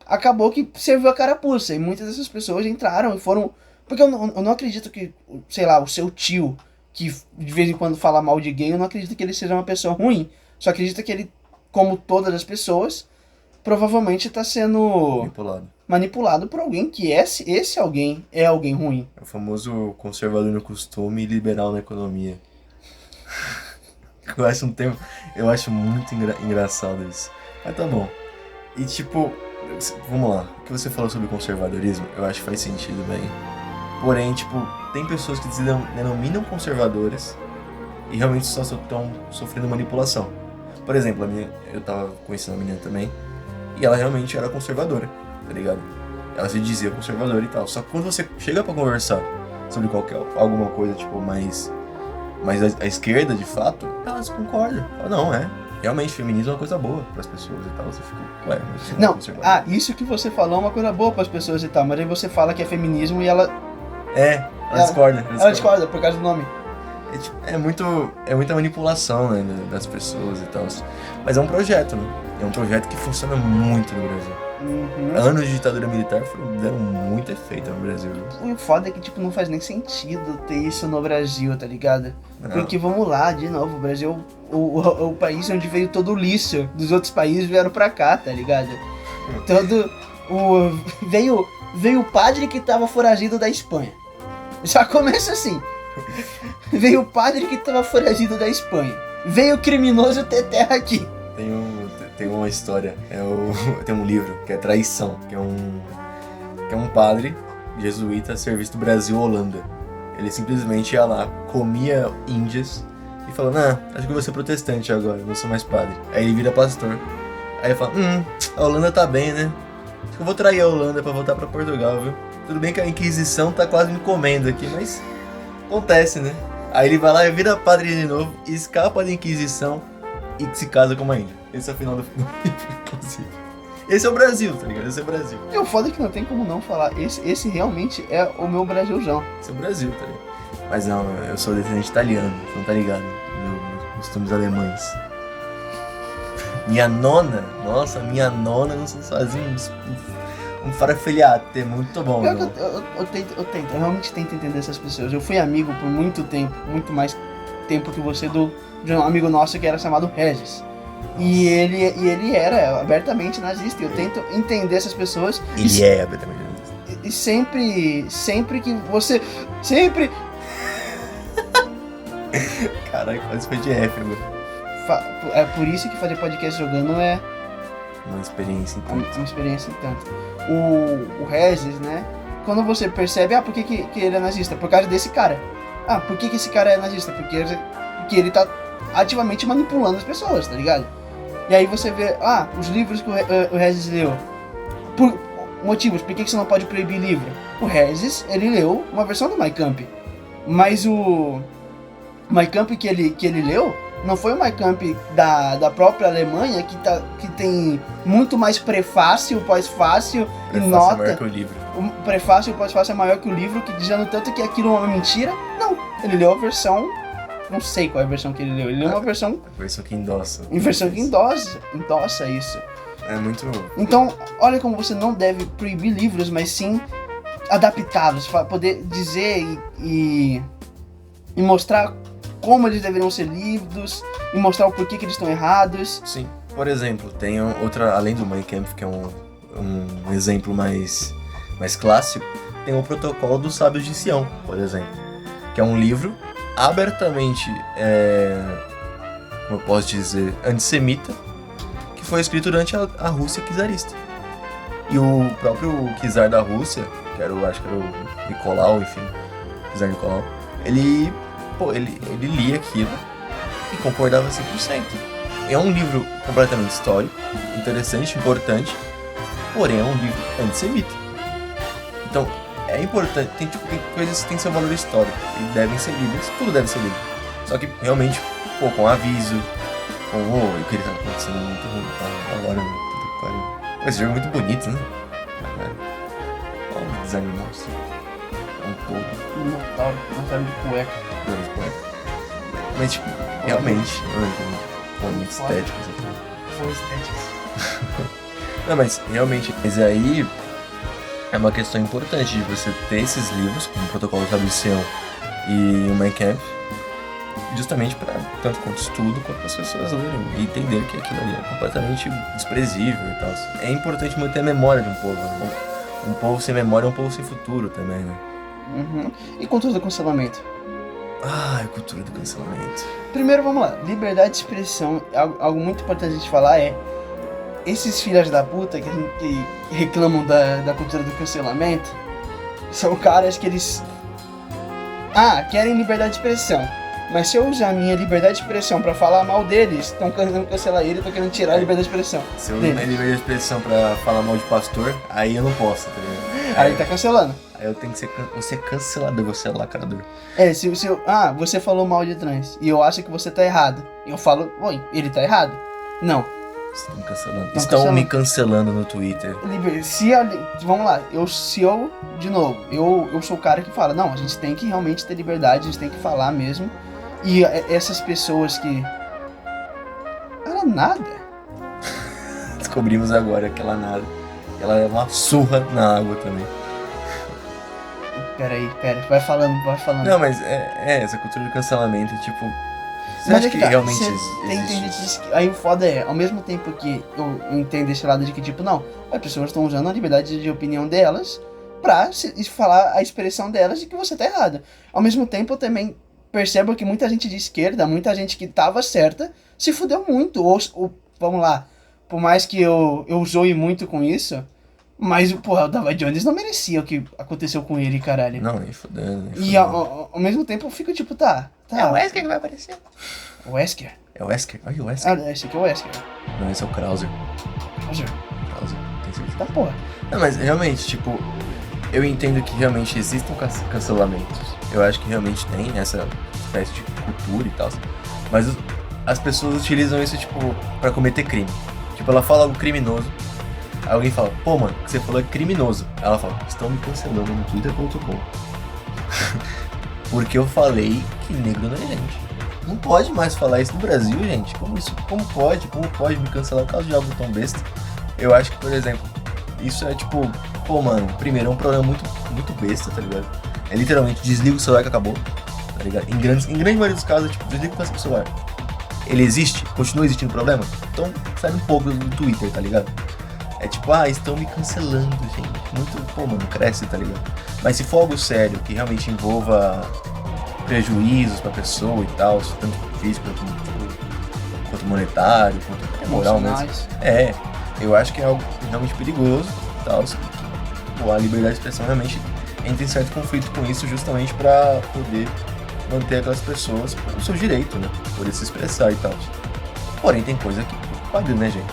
acabou que serviu a carapuça. E muitas dessas pessoas entraram e foram... Porque eu não acredito que, sei lá, o seu tio, que de vez em quando fala mal de gay, eu não acredito que ele seja uma pessoa ruim. Só acredito que ele, como todas as pessoas, provavelmente está sendo manipulado por alguém que esse alguém é alguém ruim. É o famoso conservador no costume e liberal na economia. Eu acho muito engraçado isso. Mas tá bom. E tipo, vamos lá. O que você falou sobre conservadorismo, eu acho que faz sentido, bem. Porém, tipo, tem pessoas que se denominam conservadoras e realmente só estão sofrendo manipulação. Por exemplo, eu tava conhecendo uma menina também e ela realmente era conservadora, tá ligado? Ela se dizia conservadora e tal. Só que quando você chega pra conversar sobre alguma coisa, tipo, mais à esquerda, de fato, ela desconcorda. Fala, não, realmente, feminismo é uma coisa boa pras pessoas e tal. Você fica, mas você não, isso que você falou é uma coisa boa pras pessoas e tal, mas aí você fala que é feminismo e ela discorda. Ela discorda por causa do nome. É muita manipulação, né, das pessoas e tal. Mas é um projeto, né? É um projeto que funciona muito no Brasil. Anos de ditadura militar deram muito efeito no Brasil. O foda é que, tipo, não faz nem sentido ter isso no Brasil, tá ligado? Não. Porque, vamos lá, de novo, o Brasil o país onde veio todo o lixo dos outros países vieram pra cá, tá ligado? Veio o padre que tava foragido da Espanha. Já começa assim. Veio o padre que tava foragido da Espanha. Veio o criminoso ter terra aqui. Tem uma história, tem um livro que é Traição, que é um padre jesuíta a serviço do Brasil-Holanda. Ele simplesmente ia lá, comia índias e falou, acho que eu vou ser protestante agora, não sou mais padre. Aí ele vira pastor. Aí ele fala, a Holanda tá bem, né? Acho que eu vou trair a Holanda pra voltar pra Portugal, viu? Tudo bem que a Inquisição tá quase me comendo aqui, mas acontece, né? Aí ele vai lá e vira padre de novo, escapa da Inquisição e se casa com uma índia. Esse é o final do livro, inclusive. Esse é o Brasil, tá ligado? Esse é o Brasil. E o foda é que não tem como não falar. Esse realmente é o meu Brasilzão. Esse é o Brasil, tá ligado? Mas não, eu sou descendente italiano, você não tá ligado? Meus costumes alemães. Minha nona não são sozinhos. Um farafeliato, é muito bom. Eu realmente tento entender essas pessoas. Eu fui amigo por muito tempo, muito mais tempo que você, de um amigo nosso que era chamado Regis. E ele era abertamente nazista. E eu tento entender essas pessoas. Ele é abertamente nazista. E sempre que você... Sempre... Caralho, quase foi de F, mano. É por isso que fazer podcast jogando é... Uma experiência em tanto. Uma experiência em tanto. O Regis, né? Quando você percebe, por que ele é nazista? Por causa desse cara. Por que esse cara é nazista? Porque ele tá ativamente manipulando as pessoas, tá ligado? E aí você vê, os livros que o Regis leu. Por motivos, por que você não pode proibir livro? O Regis, ele leu uma versão do Mein Kampf. Mas o Mein Kampf que ele leu não foi o Mein Kampf da própria Alemanha, que tem muito mais prefácio, pós-fácio e nota. É maior que o livro. O prefácio e o pós-fácio é maior que o livro, que dizendo tanto que aquilo é uma mentira. Não, ele leu a versão... Não sei qual é a versão que ele leu. Ele leu uma versão... A versão que endossa. Em versão que endossa isso. É muito... Então, olha como você não deve proibir livros, mas sim adaptá-los, para poder dizer e mostrar como eles deveriam ser lidos e mostrar o porquê que eles estão errados. Sim. Por exemplo, tem outra, além do Mein Kampf, que é um exemplo mais clássico, tem o Protocolo dos Sábios de Sião, por exemplo, que é um livro abertamente, como eu posso dizer, antissemita, que foi escrito durante a Rússia czarista. E o próprio czar da Rússia, acho que era o Nicolau, enfim, czar Nicolau, ele lia aquilo e concordava 100%. É um livro completamente histórico, interessante, importante, porém é um livro antissemita. Então, é importante, tem coisas que têm seu valor histórico e devem ser lidas, tudo deve ser lido. Só que realmente, pô, com aviso, com o que ele tá acontecendo muito ruim, tá? Agora, né? Puta que pariu. Esse jogo é muito bonito, né? Olha o design monstro. Um pouco. Não sabe de cueca. Mas, tipo, realmente, foi muito estético. Foi estético. Não, mas realmente, mas aí é uma questão importante de você ter esses livros, como o Protocolo Fabricião e o Mein Kampf, justamente para tanto quanto estudo, quanto para as pessoas lerem e entender que aquilo ali é completamente desprezível e tal. É importante manter a memória de um povo, né? Um povo sem memória é um povo sem futuro também, né? Uhum. E cultura do cancelamento? Ah, cultura do cancelamento. Primeiro, vamos lá. Liberdade de expressão, algo muito importante a gente falar é esses filhos da puta que reclamam da cultura do cancelamento são caras que eles querem liberdade de expressão, mas se eu usar a minha liberdade de expressão pra falar mal deles, estão querendo cancelar ele, estão querendo tirar a liberdade de expressão. Se eu uso minha liberdade de expressão pra falar mal de pastor, aí eu não posso, tá ligado? Aí tá cancelando. Aí eu tenho que ser você é cancelador, você é lacrador. Você falou mal de trans e eu acho que você tá errado. Eu falo, oi, ele tá errado? Não. Estão me cancelando. Estão me cancelando no Twitter. Vamos lá, eu sou o cara que fala, não, a gente tem que realmente ter liberdade, a gente tem que falar mesmo. E essas pessoas que... Ela nada. Descobrimos agora que ela nada. Ela é uma surra na água também. Pera, vai falando. Não, mas essa cultura do cancelamento, tipo... Você Mas acha que realmente existe? Aí o foda é, ao mesmo tempo que eu entendo esse lado de que, tipo, não, as pessoas estão usando a liberdade de opinião delas pra falar a expressão delas de que você tá errado. Ao mesmo tempo, eu também percebo que muita gente de esquerda, muita gente que tava certa, se fudeu muito. Ou vamos lá, por mais que eu zoe muito com isso, mas, porra, o David Jones não merecia o que aconteceu com ele, caralho. Não, nem fudendo. E ao mesmo tempo eu fico tipo, tá. É o Wesker que vai aparecer. O Wesker? É o Wesker? Olha o Wesker. Esse aqui é o Wesker. Não, esse é o Krauser. Krauser, tem certeza. tá porra. Não, mas realmente, tipo, eu entendo que realmente existem cancelamentos. Eu acho que realmente tem essa espécie de cultura e tal. Mas as pessoas utilizam isso, tipo, pra cometer crime. Tipo, ela fala algo criminoso. Aí alguém fala, pô, mano, o que você falou é criminoso. Aí ela fala, estão me cancelando no twitter.com. Porque eu falei que negro não é gente. Não pode mais falar isso no Brasil, gente. Como pode me cancelar por causa de algo tão besta? Eu acho que, por exemplo, isso é tipo, pô, mano, primeiro é um problema muito, muito besta, tá ligado? É literalmente desliga o celular que acabou, tá ligado? Em grande maioria dos casos, tipo, desliga o celular. Ele existe? Continua existindo problema? Então sai um pouco do Twitter, tá ligado? É tipo, estão me cancelando, gente. Muito, pô, mano, cresce, tá ligado? Mas se for algo sério, que realmente envolva prejuízos pra pessoa e tal, tanto físico quanto monetário, quanto moral mesmo. Eu acho que é algo realmente perigoso e tal. A liberdade de expressão realmente entra em certo conflito com isso, justamente pra poder manter aquelas pessoas com o seu direito, né? Poder se expressar e tal. Porém, tem coisa que paga, né, gente?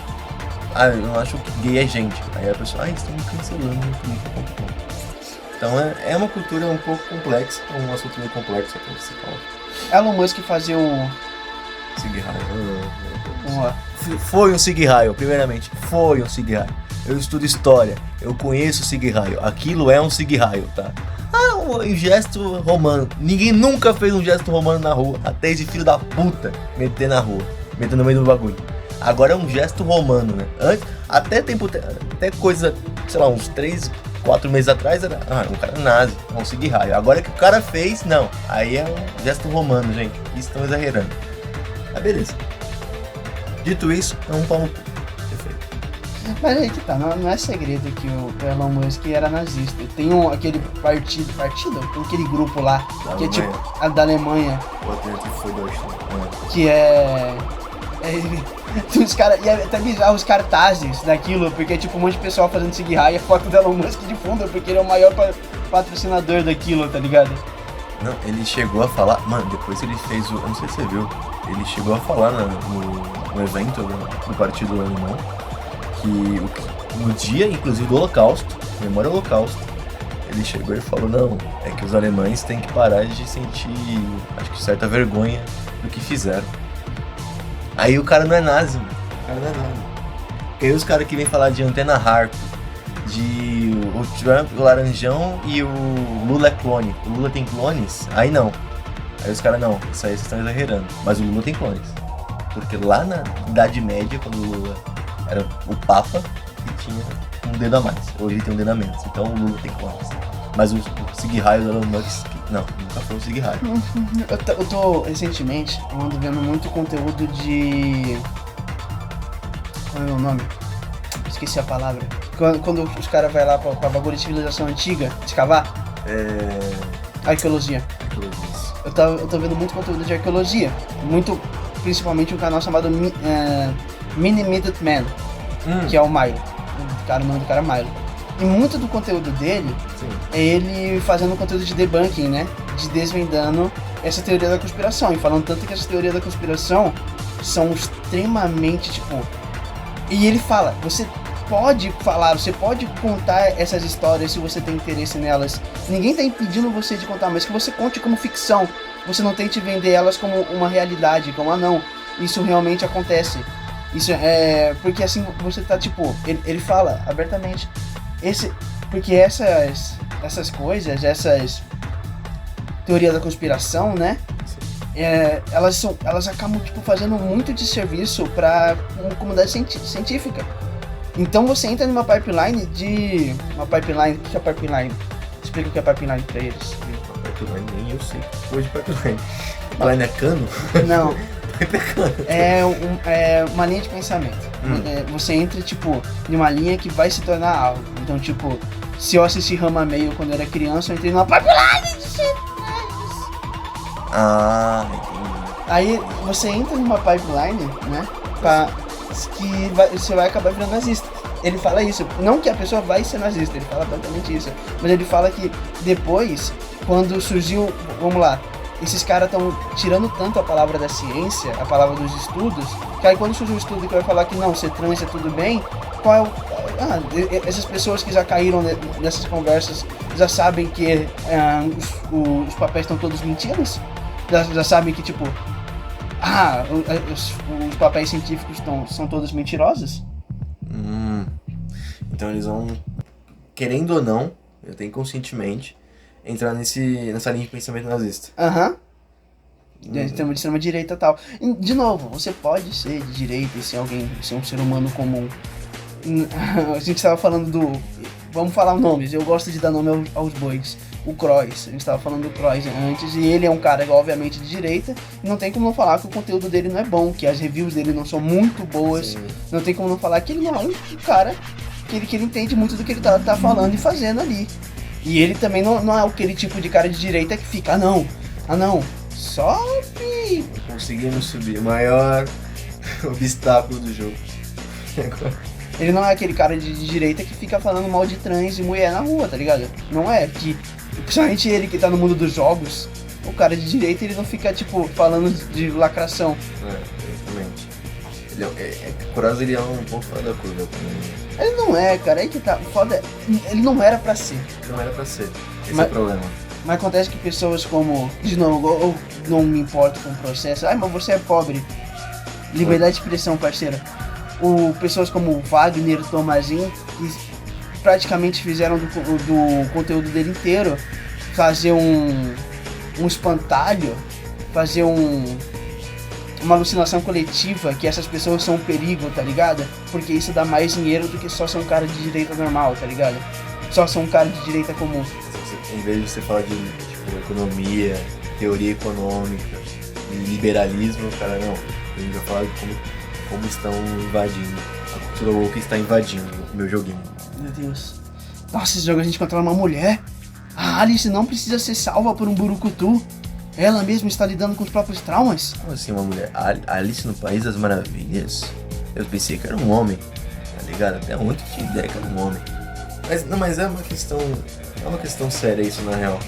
Eu não acho que gay é gente. Aí a pessoa, estão me cancelando no Twitter.com. Então é uma cultura um pouco complexa, um assunto meio complexo até que se fala. Elon Musk fazia o... Sig Heil. Vamos lá. Foi um Sig Heil, primeiramente. Foi um Sig Heil. Eu estudo história, eu conheço o Sig Heil. Aquilo é um Sig Heil, tá? Um gesto romano. Ninguém nunca fez um gesto romano na rua. Até esse filho da puta meter na rua. Meter no meio do bagulho. Agora é um gesto romano, né? Até coisa, sei lá, uns 3, 4 meses atrás era um cara nazi, um Sig Heil. Agora que o cara fez, não. Aí é um gesto romano, gente. Isso estão exagerando. Beleza. Dito isso, é um pau no cu. Perfeito. Mas aí que tá, não é segredo que o Elon Musk era nazista. Tem aquele partido, tem aquele grupo lá, que é tipo a da Alemanha. Que é os caras, e é até bizarro os cartazes daquilo, porque é tipo um monte de pessoal fazendo Sig Heil e a foto do Elon Musk de fundo, porque ele é o maior patrocinador daquilo, tá ligado? Não, ele chegou a falar, mano, depois ele fez eu não sei se você viu, ele chegou a falar no evento do partido alemão, que no dia, inclusive, do Holocausto, memória do Holocausto, ele chegou e falou, não, é que os alemães têm que parar de sentir, acho que certa vergonha do que fizeram. Aí o cara não é nazi, mano. O cara não é nazi. E aí os caras que vêm falar de Antena Harp, de o Trump, o Laranjão e o Lula é clone. O Lula tem clones? Aí não. Aí os caras, não, isso aí vocês estão exagerando. Mas o Lula tem clones. Porque lá na Idade Média, quando o Lula era o Papa, ele tinha um dedo a mais. Hoje ele tem um dedo a menos. Então o Lula tem clones. Mas o Sig-Heil do Elon Musk, não, nunca foi o Sig-Heil. Eu tô, recentemente, eu ando vendo muito conteúdo de... Qual é o nome? Esqueci a palavra. Quando os caras vão lá pra bagulho de civilização antiga, escavar. Arqueologia. Eu tô vendo muito conteúdo de arqueologia. Muito, principalmente um canal chamado Mini Minute Man, que é o Milo. O nome do cara é Milo. E muito do conteúdo dele é ele fazendo conteúdo de debunking, né? De desvendando essa teoria da conspiração. E falando tanto que essa teoria da conspiração são extremamente, tipo... E ele fala, você pode falar, você pode contar essas histórias se você tem interesse nelas. Ninguém tá impedindo você de contar, mas que você conte como ficção. Você não tente vender elas como uma realidade, como, não, isso realmente acontece. Isso é... Porque assim, você tá, tipo... Ele fala abertamente... Porque essas coisas, essas teorias da conspiração, né? Elas acabam, tipo, fazendo muito de serviço para uma comunidade científica. Então você entra numa pipeline de... O que é pipeline? Explica o que é pipeline pra eles. Pipeline, nem eu sei. Hoje pipeline. Pipeline é cano? Não. É uma linha de pensamento. Você entra, tipo, numa linha que vai se tornar algo. Então, tipo, se eu assisti Rama Meio quando eu era criança, eu entrei numa pipeline de entendi. Aí você entra numa pipeline, né? Que você vai acabar virando nazista. Ele fala isso. Não que a pessoa vai ser nazista, ele fala exatamente isso. Mas ele fala que depois, quando surgiu... Vamos lá. Esses caras estão tirando tanto a palavra da ciência, a palavra dos estudos, que aí quando surge um estudo que vai falar que não, ser trans é tudo bem, essas pessoas que já caíram nessas conversas já sabem que os papéis estão todos mentiras? Já sabem que, tipo, os papéis científicos são todos mentirosos? Então eles vão, querendo ou não, eu tenho inconscientemente, entrar nessa linha de pensamento nazista. De extrema direita e tal. E, de novo, você pode ser de direita e ser um ser humano comum. A gente estava falando do... Vamos falar nomes, eu gosto de dar nome aos bois. O Krois, a gente estava falando do Krois antes, e ele é um cara, obviamente, de direita, e não tem como não falar que o conteúdo dele não é bom, que as reviews dele não são muito boas. Sim. Não tem como não falar que ele não é um cara que ele entende muito do que ele tá falando e fazendo ali. E ele também não é aquele tipo de cara de direita que fica, não, sobe. Conseguimos subir, o maior obstáculo do jogo. Ele não é aquele cara de direita que fica falando mal de trans e mulher na rua, tá ligado? Não é, principalmente ele que tá no mundo dos jogos, o cara de direita ele não fica, tipo, falando de lacração. Exatamente. Krois ele é um pouco fora da curva também. Ele não é, cara, aí que tá, foda, ele não era pra ser. Não era pra ser, esse é o problema. Mas acontece que pessoas como, de novo, eu não me importo com o processo, mas você é pobre, liberdade de expressão, parceira. Pessoas como o Wagner Tomazin, que praticamente fizeram do conteúdo dele inteiro fazer um espantalho, fazer uma alucinação coletiva, que essas pessoas são um perigo, tá ligado? Porque isso dá mais dinheiro do que só ser um cara de direita normal, tá ligado? Só ser um cara de direita comum. Em vez de você falar de tipo, economia, teoria econômica, liberalismo, o cara não. A gente vai falar de como estão invadindo. A cultura woke está invadindo o meu joguinho. Meu Deus. Nossa, esse jogo a gente controla uma mulher. A Alice não precisa ser salva por um burucutu. Ela mesma está lidando com os próprios traumas. Como assim uma mulher? Alice no País das Maravilhas? Eu pensei que era um homem, tá ligado? Até ontem tinha ideia que era um homem. Mas é uma questão séria isso na real.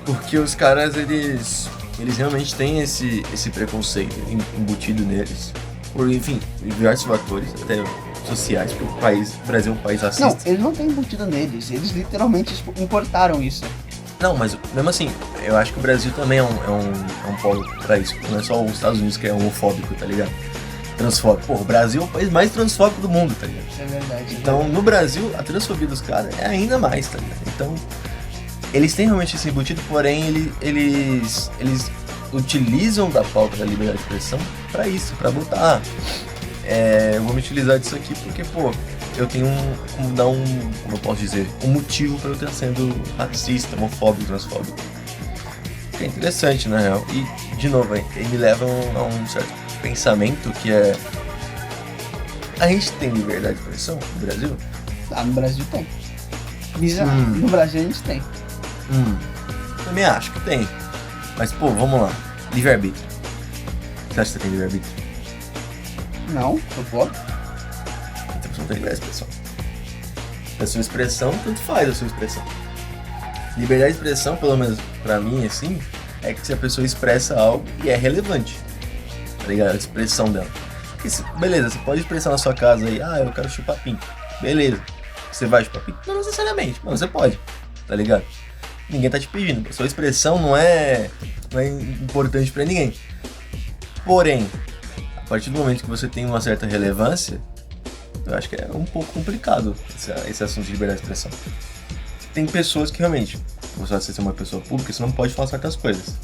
Porque os caras, eles realmente têm esse preconceito embutido neles. Por, enfim, diversos fatores, até sociais pro país. O Brasil é um país Não, racista. eles não têm embutido neles. Eles literalmente importaram isso. Não, mas mesmo assim, eu acho que o Brasil também é um polo pra isso. Não é só os Estados Unidos que é homofóbico, tá ligado? Transfóbico. Pô, o Brasil é o país mais transfóbico do mundo, tá ligado? Isso é verdade. Então, no Brasil, a transfobia dos caras é ainda mais, tá ligado? Então, eles têm realmente esse embutido, porém, eles utilizam da pauta da liberdade de expressão pra isso, pra botar. Eu vou me utilizar disso aqui porque, pô, eu tenho como eu posso dizer, um motivo pra eu estar sendo racista, homofóbico, transfóbico. É interessante, na real. E, de novo, ele me leva a um certo pensamento que é... A gente tem liberdade de expressão no Brasil? Ah, no Brasil tem. No Brasil a gente tem. Também acho que tem. Mas, pô, vamos lá. Livre-arbítrio. Você acha que você tem livre-arbítrio? Não, eu posso. Então você não tem liberdade de expressão. A sua expressão, tanto faz a sua expressão. Liberdade de expressão, pelo menos pra mim, assim, é que se a pessoa expressa algo e é relevante. Tá ligado? A expressão dela. Porque beleza, você pode expressar na sua casa aí, eu quero chupar pinto. Beleza. Você vai chupar pinto? Não necessariamente, mas você pode. Tá ligado? Ninguém tá te pedindo. A sua expressão não é importante pra ninguém. Porém, a partir do momento que você tem uma certa relevância, eu acho que é um pouco complicado esse assunto de liberdade de expressão. Tem pessoas que realmente, você ser uma pessoa pública, você não pode falar certas coisas.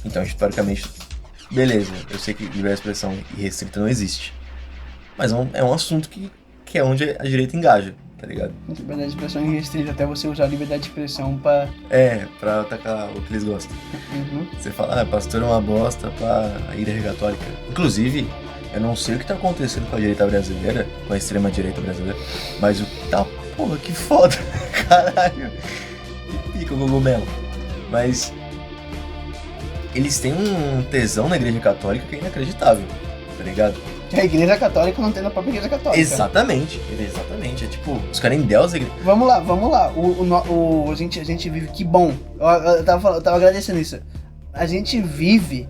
Então, historicamente, beleza, eu sei que liberdade de expressão irrestrita não existe. Mas é um assunto que é onde a direita engaja, tá ligado? Liberdade de expressão irrestrita, até você usar a liberdade de expressão pra... pra atacar o que eles gostam. Uhum. Você fala, pastor é uma bosta pra igreja católica. Inclusive, eu não sei o que tá acontecendo com a direita brasileira, com a extrema direita brasileira, mas o que tá, porra, que foda, caralho. Que pica o cogumelo. Mas eles têm um tesão na igreja católica que é inacreditável, tá ligado? A igreja católica não tem na própria igreja católica. Exatamente. É tipo, os caras endeusam a igreja. Vamos lá. A gente vive, que bom. Eu tava agradecendo isso. A gente vive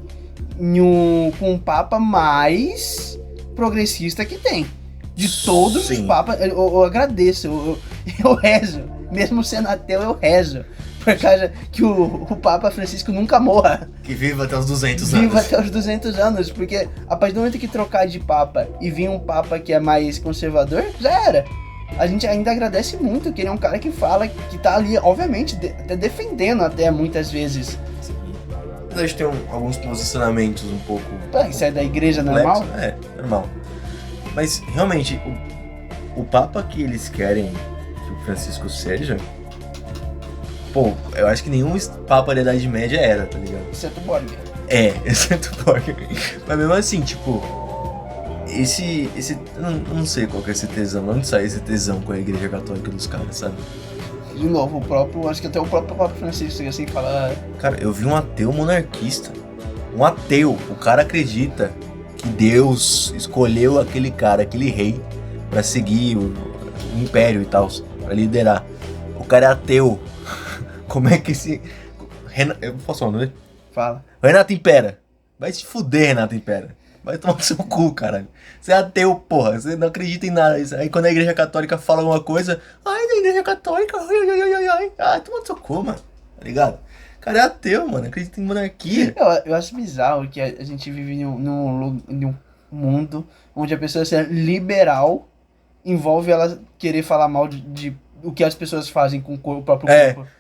com o Papa mais progressista que tem. De todos os papas. Eu agradeço, eu rezo. Mesmo sendo ateu, eu rezo. Por causa que o Papa Francisco nunca morra. Que viva até os 200 anos. Viva até os 200 anos, porque a partir do momento que trocar de Papa e vir um Papa que é mais conservador, já era. A gente ainda agradece muito que ele é um cara que fala, que tá ali, obviamente, até defendendo até muitas vezes. A gente tem alguns posicionamentos um pouco... Isso é da igreja normal? Normal. Mas, realmente, o Papa que eles querem que o Francisco seja... Pô, eu acho que nenhum Papa da Idade Média era, tá ligado? Exceto Borgia. Exceto Borgia. Mas mesmo assim, tipo... Eu não sei qual que é esse tesão. Onde sai esse tesão com a igreja católica dos caras, sabe? De novo, acho que até o próprio Papa Francisco assim fala... Cara, eu vi um ateu monarquista. Um ateu. O cara acredita que Deus escolheu aquele cara, aquele rei, pra seguir o império e tal, pra liderar. O cara é ateu. Como é que esse... Eu posso falar o nome? Fala. Renato Impera. Vai se fuder, Renato Impera. Vai tomar no seu cu, caralho. Você é ateu, porra. Você não acredita em nada. Aí quando a igreja católica fala alguma coisa... Ai, da igreja católica... Ai, toma no seu cu, mano. Tá ligado? O cara é ateu, mano. Acredita em monarquia. Eu acho bizarro que a gente vive num mundo onde a pessoa ser liberal envolve ela querer falar mal de o que as pessoas fazem com o próprio corpo.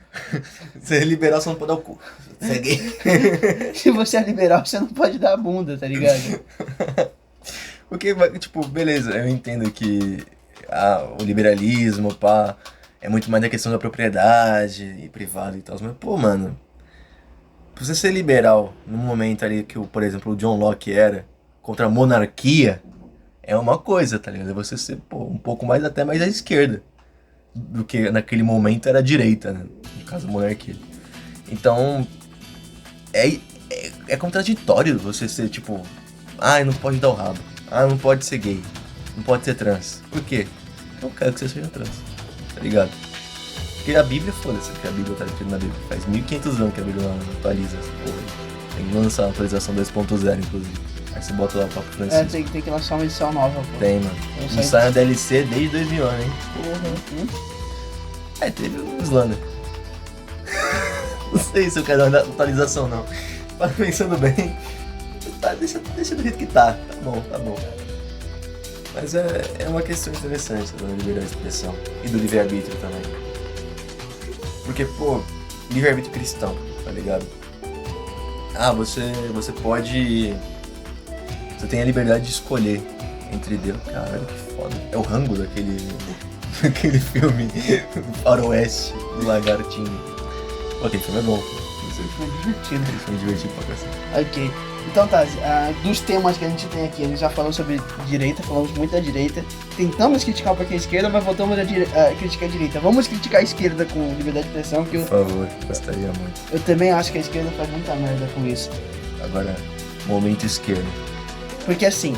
Você é liberal, você não pode dar o cu. Você é gay. Se você é liberal, você não pode dar a bunda, tá ligado? Porque, tipo, beleza, eu entendo que o liberalismo, pá, é muito mais da questão da propriedade e privado e tal. Mas, pô, mano, pra você ser liberal num momento ali que, por exemplo, o John Locke era contra a monarquia, é uma coisa, tá ligado? É você ser, pô, um pouco mais, até mais à esquerda do que naquele momento era a direita, né? No caso, a monarquia. Então, é contraditório você ser, tipo, não pode dar o rabo, não pode ser gay, não pode ser trans. Por quê? Eu quero que você seja trans, tá ligado? Porque a Bíblia, foda-se, que a Bíblia tá escrito na Bíblia. Faz 1500 anos que a Bíblia não atualiza essa porra. Tem que lançar a atualização 2.0, inclusive. Aí você bota lá o Papa É, Francisco. tem que lançar uma edição nova, pô. Tem, mano. Eu Não sei sai na DLC desde 2000, hein? Uhum. É, teve o Slana. Não sei se eu quero dar atualização, não. Mas pensando bem, tá, deixa do jeito que tá. Tá bom, tá bom. Mas é uma questão interessante da liberdade de expressão. E do livre-arbítrio também. Porque, pô, livre-arbítrio cristão, tá ligado? Ah, você pode... Você tem a liberdade de escolher entre Deus. Caralho, que foda. É o rango daquele filme faroeste do lagartinho. Pô, aquele filme é bom. Foi divertido. Aquele filme é divertido pra cacete. Ok. Então tá, dos temas que a gente tem aqui, a gente já falou sobre direita, falamos muito da direita. Tentamos criticar um pouquinho a esquerda, mas voltamos a criticar a direita. Vamos criticar a esquerda com liberdade de expressão, que Por favor, gostaria muito. eu também acho que a esquerda faz muita merda com isso. Agora, momento esquerdo. Porque assim,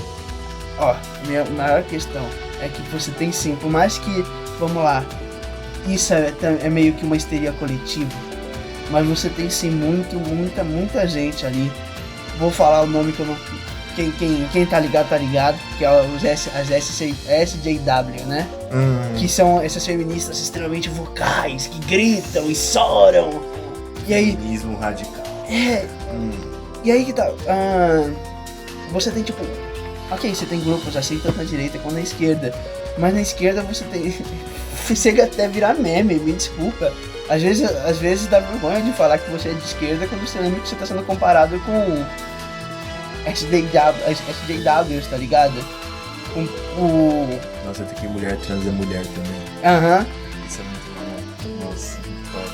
ó, minha maior questão é que você tem sim, por mais que, vamos lá, isso é meio que uma histeria coletiva, mas você tem sim muita gente ali. Vou falar o nome que eu não... Quem tá ligado, que é as SJW, né? Que são essas feministas extremamente vocais, que gritam e choram. E aí... Feminismo radical. E aí que tá... você tem tipo... Ok, você tem grupos assim, tanto na direita quanto na esquerda. Mas na esquerda você tem... Chega até a virar meme, me desculpa. Às vezes dá vergonha de falar que você é de esquerda quando você lembra que você tá sendo comparado com SJWs, tá ligado? Com o... Nossa, tem que mulher trans é mulher também. Aham. Isso é muito bom. Nossa, muito foda.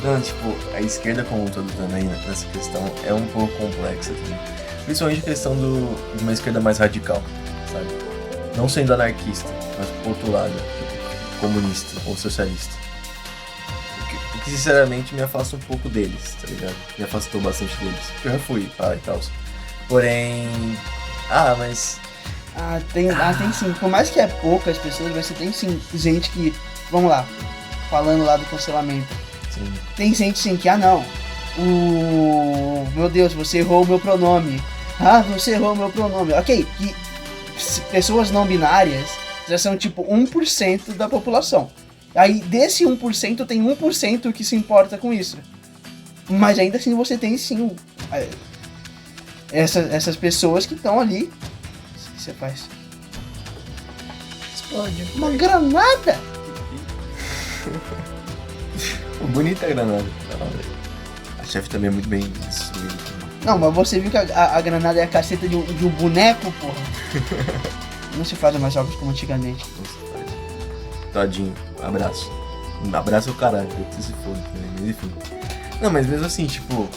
Não, tipo, a esquerda como um todo também, nessa questão, é um pouco complexa também. Principalmente a questão de uma esquerda mais radical, sabe? Não sendo anarquista, mas pro outro lado, tipo, comunista ou socialista. O que sinceramente me afasta um pouco deles, tá ligado? Me afastou bastante deles. Eu já fui, pá, e tal. Porém... mas... Tem sim. Por mais que é poucas pessoas, você tem sim gente que... Vamos lá. Falando lá do cancelamento. Sim. Tem gente sim que, não. Meu Deus, você errou o meu pronome. Você errou o meu pronome. Ok, que pessoas não binárias já são tipo 1% da população. Aí desse 1% tem 1% que se importa com isso. Mas ainda assim você tem sim essas pessoas que estão ali. O que você faz? Explode. Uma granada! Bonita a granada. A chefe também é muito bem destruída. Não, mas você viu que a granada é a caceta de um boneco, porra. Não se fazem mais jogos como antigamente. Não se faz. Tadinho, abraço. Abraço é o caralho, eu se foda também, mas enfim. Não, mas mesmo assim, tipo,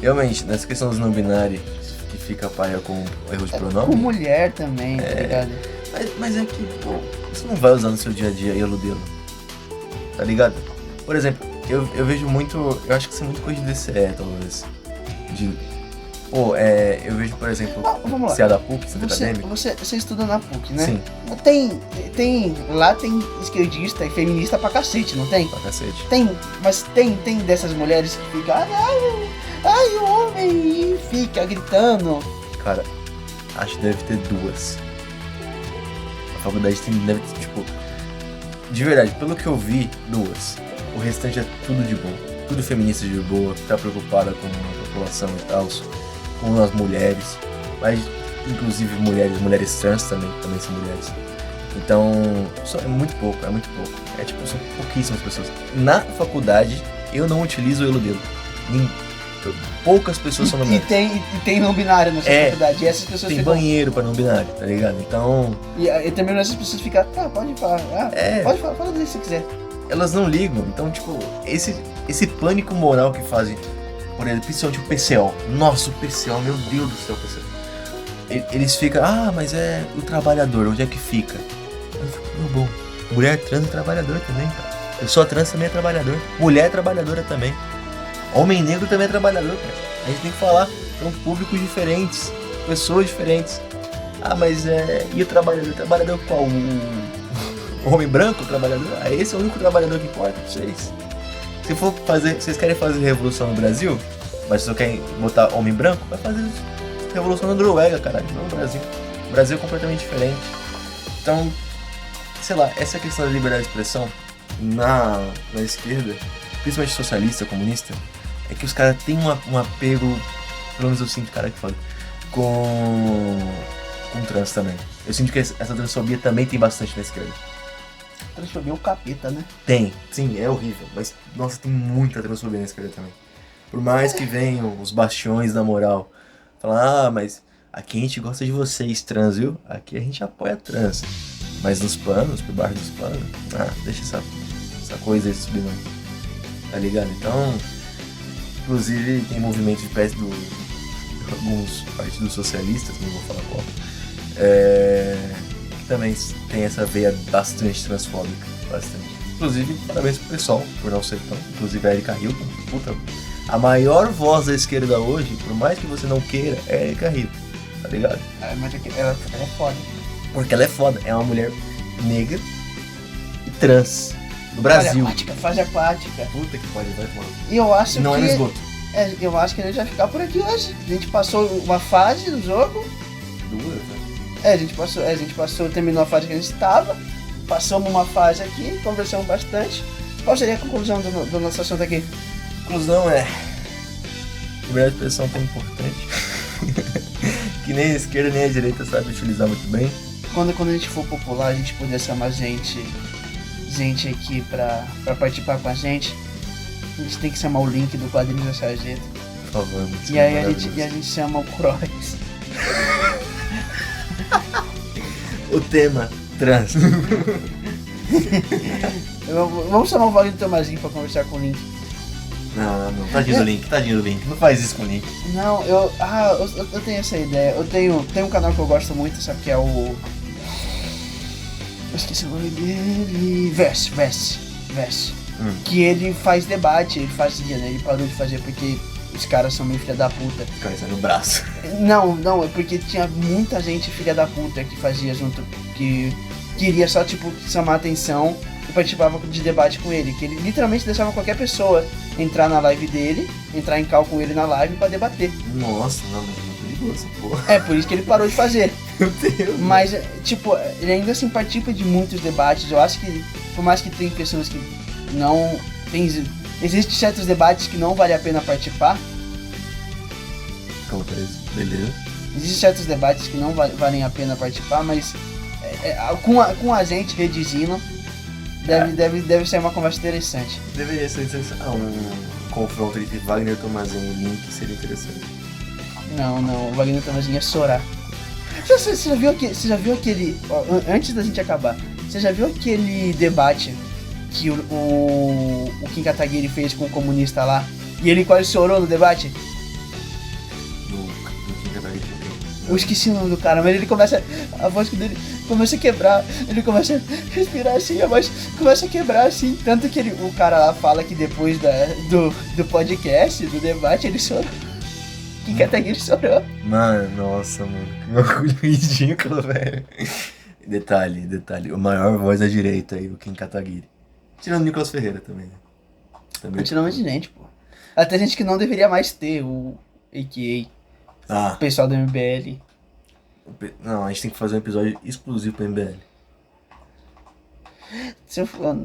realmente, nessa questão dos não binários, que fica paia com erro de pronome. Com mulher também, tá ligado? Mas é que, pô, você não vai usar no seu dia a dia eludê-lo. Tá ligado? Por exemplo, eu vejo muito. Eu acho que isso é muito coisa de DCE, talvez. Eu vejo, por exemplo, vamos se é da PUC, Centro Acadêmico. Você estuda na PUC, né? Sim. Lá tem esquerdista e feminista pra cacete, não tem? Pra cacete. Mas tem dessas mulheres que ficam, ai, o homem, e fica gritando. Cara, acho que deve ter duas. A faculdade deve ter, tipo, de verdade, pelo que eu vi, duas. O restante é tudo de bom. Tudo feminista de boa, tá preocupada com a população e tal, com as mulheres, mas inclusive mulheres trans também são mulheres. Então, é muito pouco. É tipo, são pouquíssimas pessoas. Na faculdade, eu não utilizo o eludelo. Poucas pessoas são não binárias. E tem não binário na sua faculdade. E essas pessoas tem banheiro pra não binário, tá ligado? Então... E também essas pessoas ficam, pode falar. Pode falar, fala do que você quiser. Elas não ligam, então, tipo, esse pânico moral que fazem, por exemplo, principalmente o PCO. Nossa, o PCO, meu Deus do céu, o PCO. Eles ficam, mas é o trabalhador, onde é que fica? Eu fico, meu bom, mulher trans é trabalhador também, cara. Pessoa trans também é trabalhador. Mulher é trabalhadora também. Homem negro também é trabalhador, cara. A gente tem que falar, são públicos diferentes, pessoas diferentes. Mas e o trabalhador? O trabalhador qual? O homem branco, o trabalhador? Esse é o único trabalhador que importa pra vocês. Vocês querem fazer revolução no Brasil, mas só querem botar homem branco, vai fazer revolução na Noruega, caralho, não no Brasil. O Brasil é completamente diferente. Então, sei lá, essa questão da liberdade de expressão na esquerda, principalmente socialista, comunista, é que os caras têm um apego, pelo menos eu sinto, cara, que foda, com trans também. Eu sinto que essa transfobia também tem bastante na esquerda. Transfobia é o capeta, né? Tem, sim, é horrível, mas nossa, tem muita transfobia na esquerda também. Por mais que venham os bastiões da moral, falar, mas aqui a gente gosta de vocês trans, viu? Aqui a gente apoia trans. Mas nos panos, por baixo dos panos, deixa essa coisa aí subir, não. Tá ligado? Então, inclusive tem movimento de pés do alguns partidos socialistas, não vou falar qual, que também tem essa veia bastante transfóbica, bastante. Inclusive, parabéns pro pessoal por não ser tão. Inclusive a Erika Hilton, puta, a maior voz da esquerda hoje, por mais que você não queira, é a Erika Hilton, tá ligado? Mas ela é foda. Porque ela é foda, é uma mulher negra e trans do Brasil. Fase aquática. Puta que pariu, vai tomar. E eu acho não que... é no esgoto. Eu acho que a gente vai ficar por aqui hoje. A gente passou uma fase do jogo. Duas, né? A gente passou, terminou a fase que a gente estava. Passamos uma fase aqui, conversamos bastante. Qual seria a conclusão do nosso assunto aqui? A conclusão é... liberdade de expressão é tão importante que nem a esquerda nem a direita sabe utilizar muito bem. Quando a gente for popular, a gente puder chamar gente aqui pra participar com a gente tem que chamar o link do quadrinho da Sarjeta. Por favor, e aí a gente chama o Croix. O tema trans. Vamos chamar o Wagner Tomazinho pra conversar com o Link. Não, tadinho do Link, não faz isso com o Link. Não, eu tenho essa ideia. Tem um canal que eu gosto muito, sabe, que é o... Eu esqueci o nome dele... Vess. Que ele faz debate, ele fazia, né? Ele parou de fazer porque os caras são meio filha da puta. Fica no braço. Não, é porque tinha muita gente filha da puta que fazia junto, que queria só, tipo, chamar atenção e participava de debate com ele. Que ele literalmente deixava qualquer pessoa entrar na live dele, entrar em cal com ele na live pra debater. Nossa, não, mas é muito perigoso, porra. É por isso que ele parou de fazer. Meu Deus. Mas, tipo, ele ainda assim participa de muitos debates. Eu acho que, por mais que tem pessoas que não... Existem certos debates que não vale a pena participar. Como isso? Beleza. Existem certos debates que não valem a pena participar, mas com a gente redigindo, deve ser uma conversa interessante. Deveria ser interessante. Um confronto entre Wagner Tomazinho e Link seria interessante. Não, o Wagner Tomazinho ia chorar. Você já viu aquele... Antes da gente acabar, você já viu aquele debate que o Kim Kataguiri fez com o comunista lá? E ele quase chorou no debate? Do Kim Kataguiri. Eu esqueci o nome do cara, mas ele começa... A voz dele começa a quebrar. Ele começa a respirar assim, a voz começa a quebrar assim. Tanto que o cara lá fala que depois do podcast, do debate, ele chorou. Kim Kataguiri chorou. Mano, nossa, mano. Que orgulho ridículo, velho. Detalhe. O maior voz da direita aí, o Kim Kataguiri. Tirando o Nicolas Ferreira também, né? Tirando de gente, pô. Até gente que não deveria mais ter, o a.k.a. O pessoal do MBL. Não, a gente tem que fazer um episódio exclusivo pro MBL. Se eu for...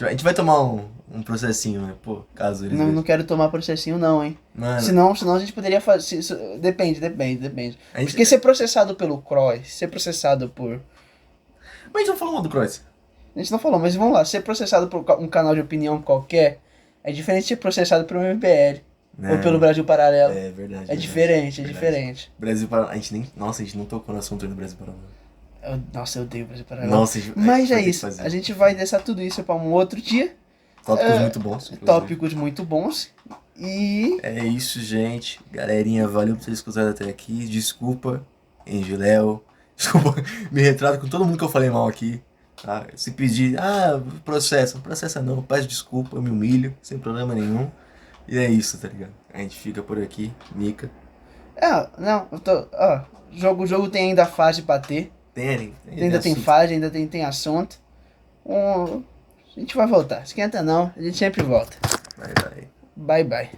A gente vai tomar um processinho, né? Pô, caso eles... Não quero tomar processinho não, hein. Mano. Senão a gente poderia fazer... Depende. Porque ser processado pelo Croix, ser processado por... Mas a gente não falou mal do Croix. A gente não falou, mas vamos lá. Ser processado por um canal de opinião qualquer é diferente de ser processado por um MBL. Ou pelo Brasil Paralelo. É verdade. É diferente. Brasil Paralelo. A gente não tocou no assunto aí do Brasil Paralelo. Nossa, eu odeio o Brasil Paralelo. Nossa, mas é isso. A gente vai deixar tudo isso pra um outro dia. Tópicos muito bons. Inclusive. Tópicos muito bons. E... É isso, gente. Galerinha, valeu por vocês escutarem até aqui. Desculpa, Engiléu. Desculpa, me retrato com todo mundo que eu falei mal aqui. Tá? Se pedir, processa não, peço desculpa, eu me humilho, sem problema nenhum. E é isso, tá ligado? A gente fica por aqui, Mica. Jogo tem ainda fase pra ter. Ainda tem fase, ainda tem assunto. A gente vai voltar, esquenta não, a gente sempre volta. Bye. Bye.